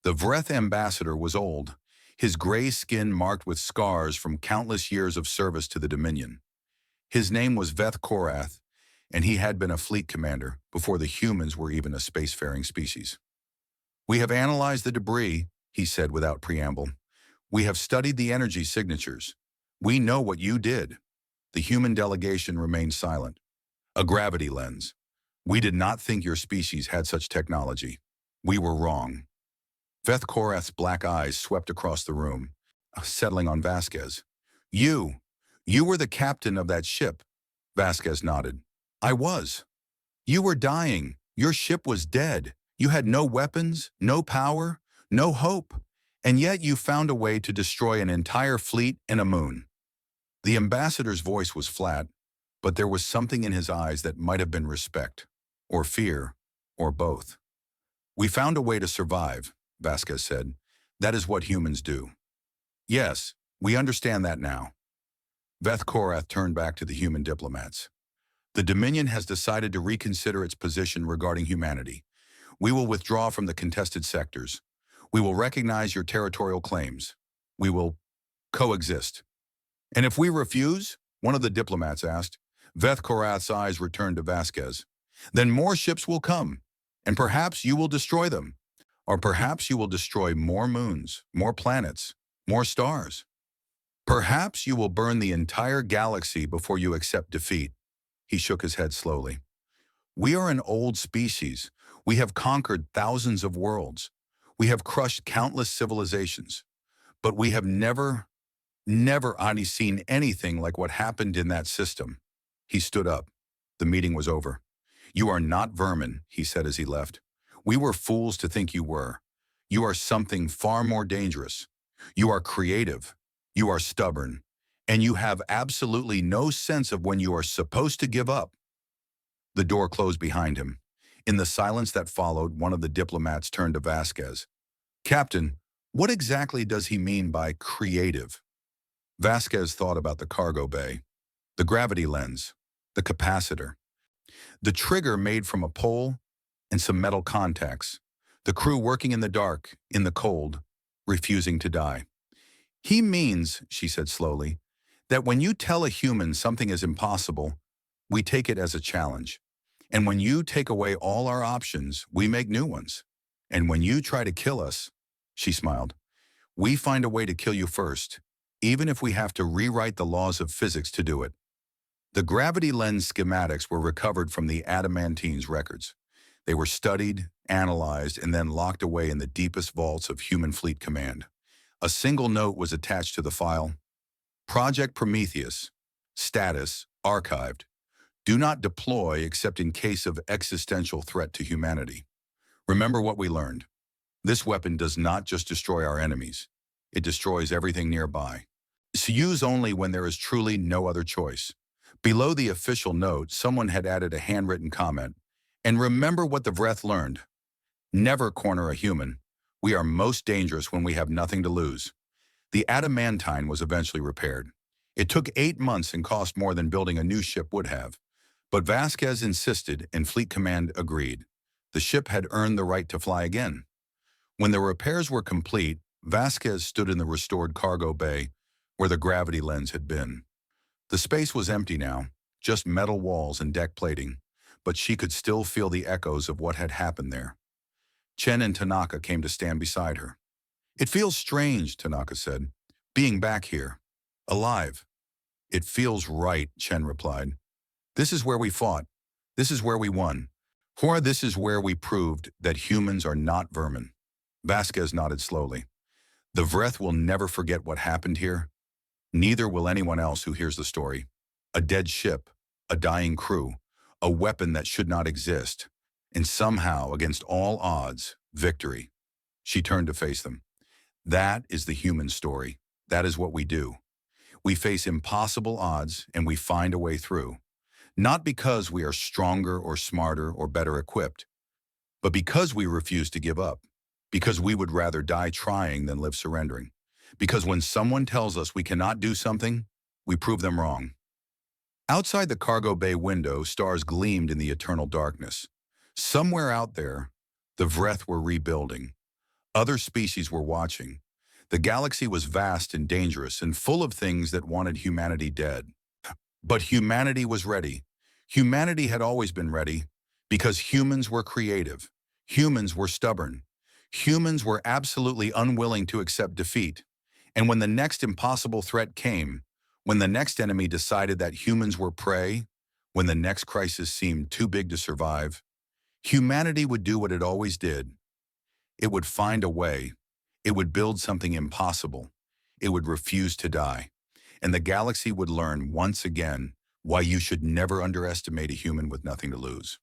The Vreth ambassador was old, his gray skin marked with scars from countless years of service to the Dominion. His name was Veth Korath, and he had been a fleet commander before the humans were even a spacefaring species. We have analyzed the debris, he said without preamble. We have studied the energy signatures. We know what you did. The human delegation remained silent. A gravity lens. We did not think your species had such technology. We were wrong. Veth Korath's black eyes swept across the room, settling on Vasquez. You were the captain of that ship. Vasquez nodded. I was. You were dying. Your ship was dead. You had no weapons, no power, no hope. And yet you found a way to destroy an entire fleet and a moon. The ambassador's voice was flat, but there was something in his eyes that might have been respect, or fear, or both. We found a way to survive, Vasquez said. That is what humans do. Yes, we understand that now. Veth Korath turned back to the human diplomats. The Dominion has decided to reconsider its position regarding humanity. We will withdraw from the contested sectors. We will recognize your territorial claims. We will coexist. And if we refuse, one of the diplomats asked, Veth Korath's eyes returned to Vasquez. Then more ships will come, and perhaps you will destroy them. Or perhaps you will destroy more moons, more planets, more stars. Perhaps you will burn the entire galaxy before you accept defeat. He shook his head slowly. We are an old species. We have conquered thousands of worlds. We have crushed countless civilizations. But we have never seen anything like what happened in that system. He stood up. The meeting was over. You are not vermin, he said as he left. We were fools to think you were. You are something far more dangerous. You are creative. You are stubborn. And you have absolutely no sense of when you are supposed to give up. The door closed behind him. In the silence that followed, one of the diplomats turned to Vasquez. Captain, what exactly does he mean by creative? Vasquez thought about the cargo bay, the gravity lens, the capacitor, the trigger made from a pole and some metal contacts, the crew working in the dark, in the cold, refusing to die. He means, she said slowly, that when you tell a human something is impossible, we take it as a challenge. And when you take away all our options, we make new ones. And when you try to kill us, She smiled. We find a way to kill you first, even if we have to rewrite the laws of physics to do it. The gravity lens schematics were recovered from the Adamantine's records. They were studied, analyzed, and then locked away in the deepest vaults of Human Fleet Command. A single note was attached to the file. Project Prometheus. Status, archived. Do not deploy except in case of existential threat to humanity. Remember what we learned. This weapon does not just destroy our enemies. It destroys everything nearby. It's used only when there is truly no other choice. Below the official note, someone had added a handwritten comment. And remember what the Vreth learned. Never corner a human. We are most dangerous when we have nothing to lose. The Adamantine was eventually repaired. It took 8 months and cost more than building a new ship would have. But Vasquez insisted and Fleet Command agreed. The ship had earned the right to fly again. When the repairs were complete, Vasquez stood in the restored cargo bay where the gravity lens had been. The space was empty now, just metal walls and deck plating, but she could still feel the echoes of what had happened there. Chen and Tanaka came to stand beside her. It feels strange, Tanaka said, being back here, alive. It feels right, Chen replied. This is where we fought. This is where we won. Hora, this is where we proved that humans are not vermin. Vasquez nodded slowly. The Vreth will never forget what happened here. Neither will anyone else who hears the story. A dead ship, a dying crew, a weapon that should not exist, and somehow, against all odds, victory. She turned to face them. That is the human story. That is what we do. We face impossible odds and we find a way through. Not because we are stronger or smarter or better equipped, but because we refuse to give up. Because we would rather die trying than live surrendering. Because when someone tells us we cannot do something, we prove them wrong. Outside the cargo bay window, stars gleamed in the eternal darkness. Somewhere out there, the Vreth were rebuilding. Other species were watching. The galaxy was vast and dangerous and full of things that wanted humanity dead. But humanity was ready. Humanity had always been ready because humans were creative. Humans were stubborn. Humans were absolutely unwilling to accept defeat. And when the next impossible threat came, when the next enemy decided that humans were prey, when the next crisis seemed too big to survive, humanity would do what it always did. It would find a way. It would build something impossible. It would refuse to die. And the galaxy would learn once again why you should never underestimate a human with nothing to lose.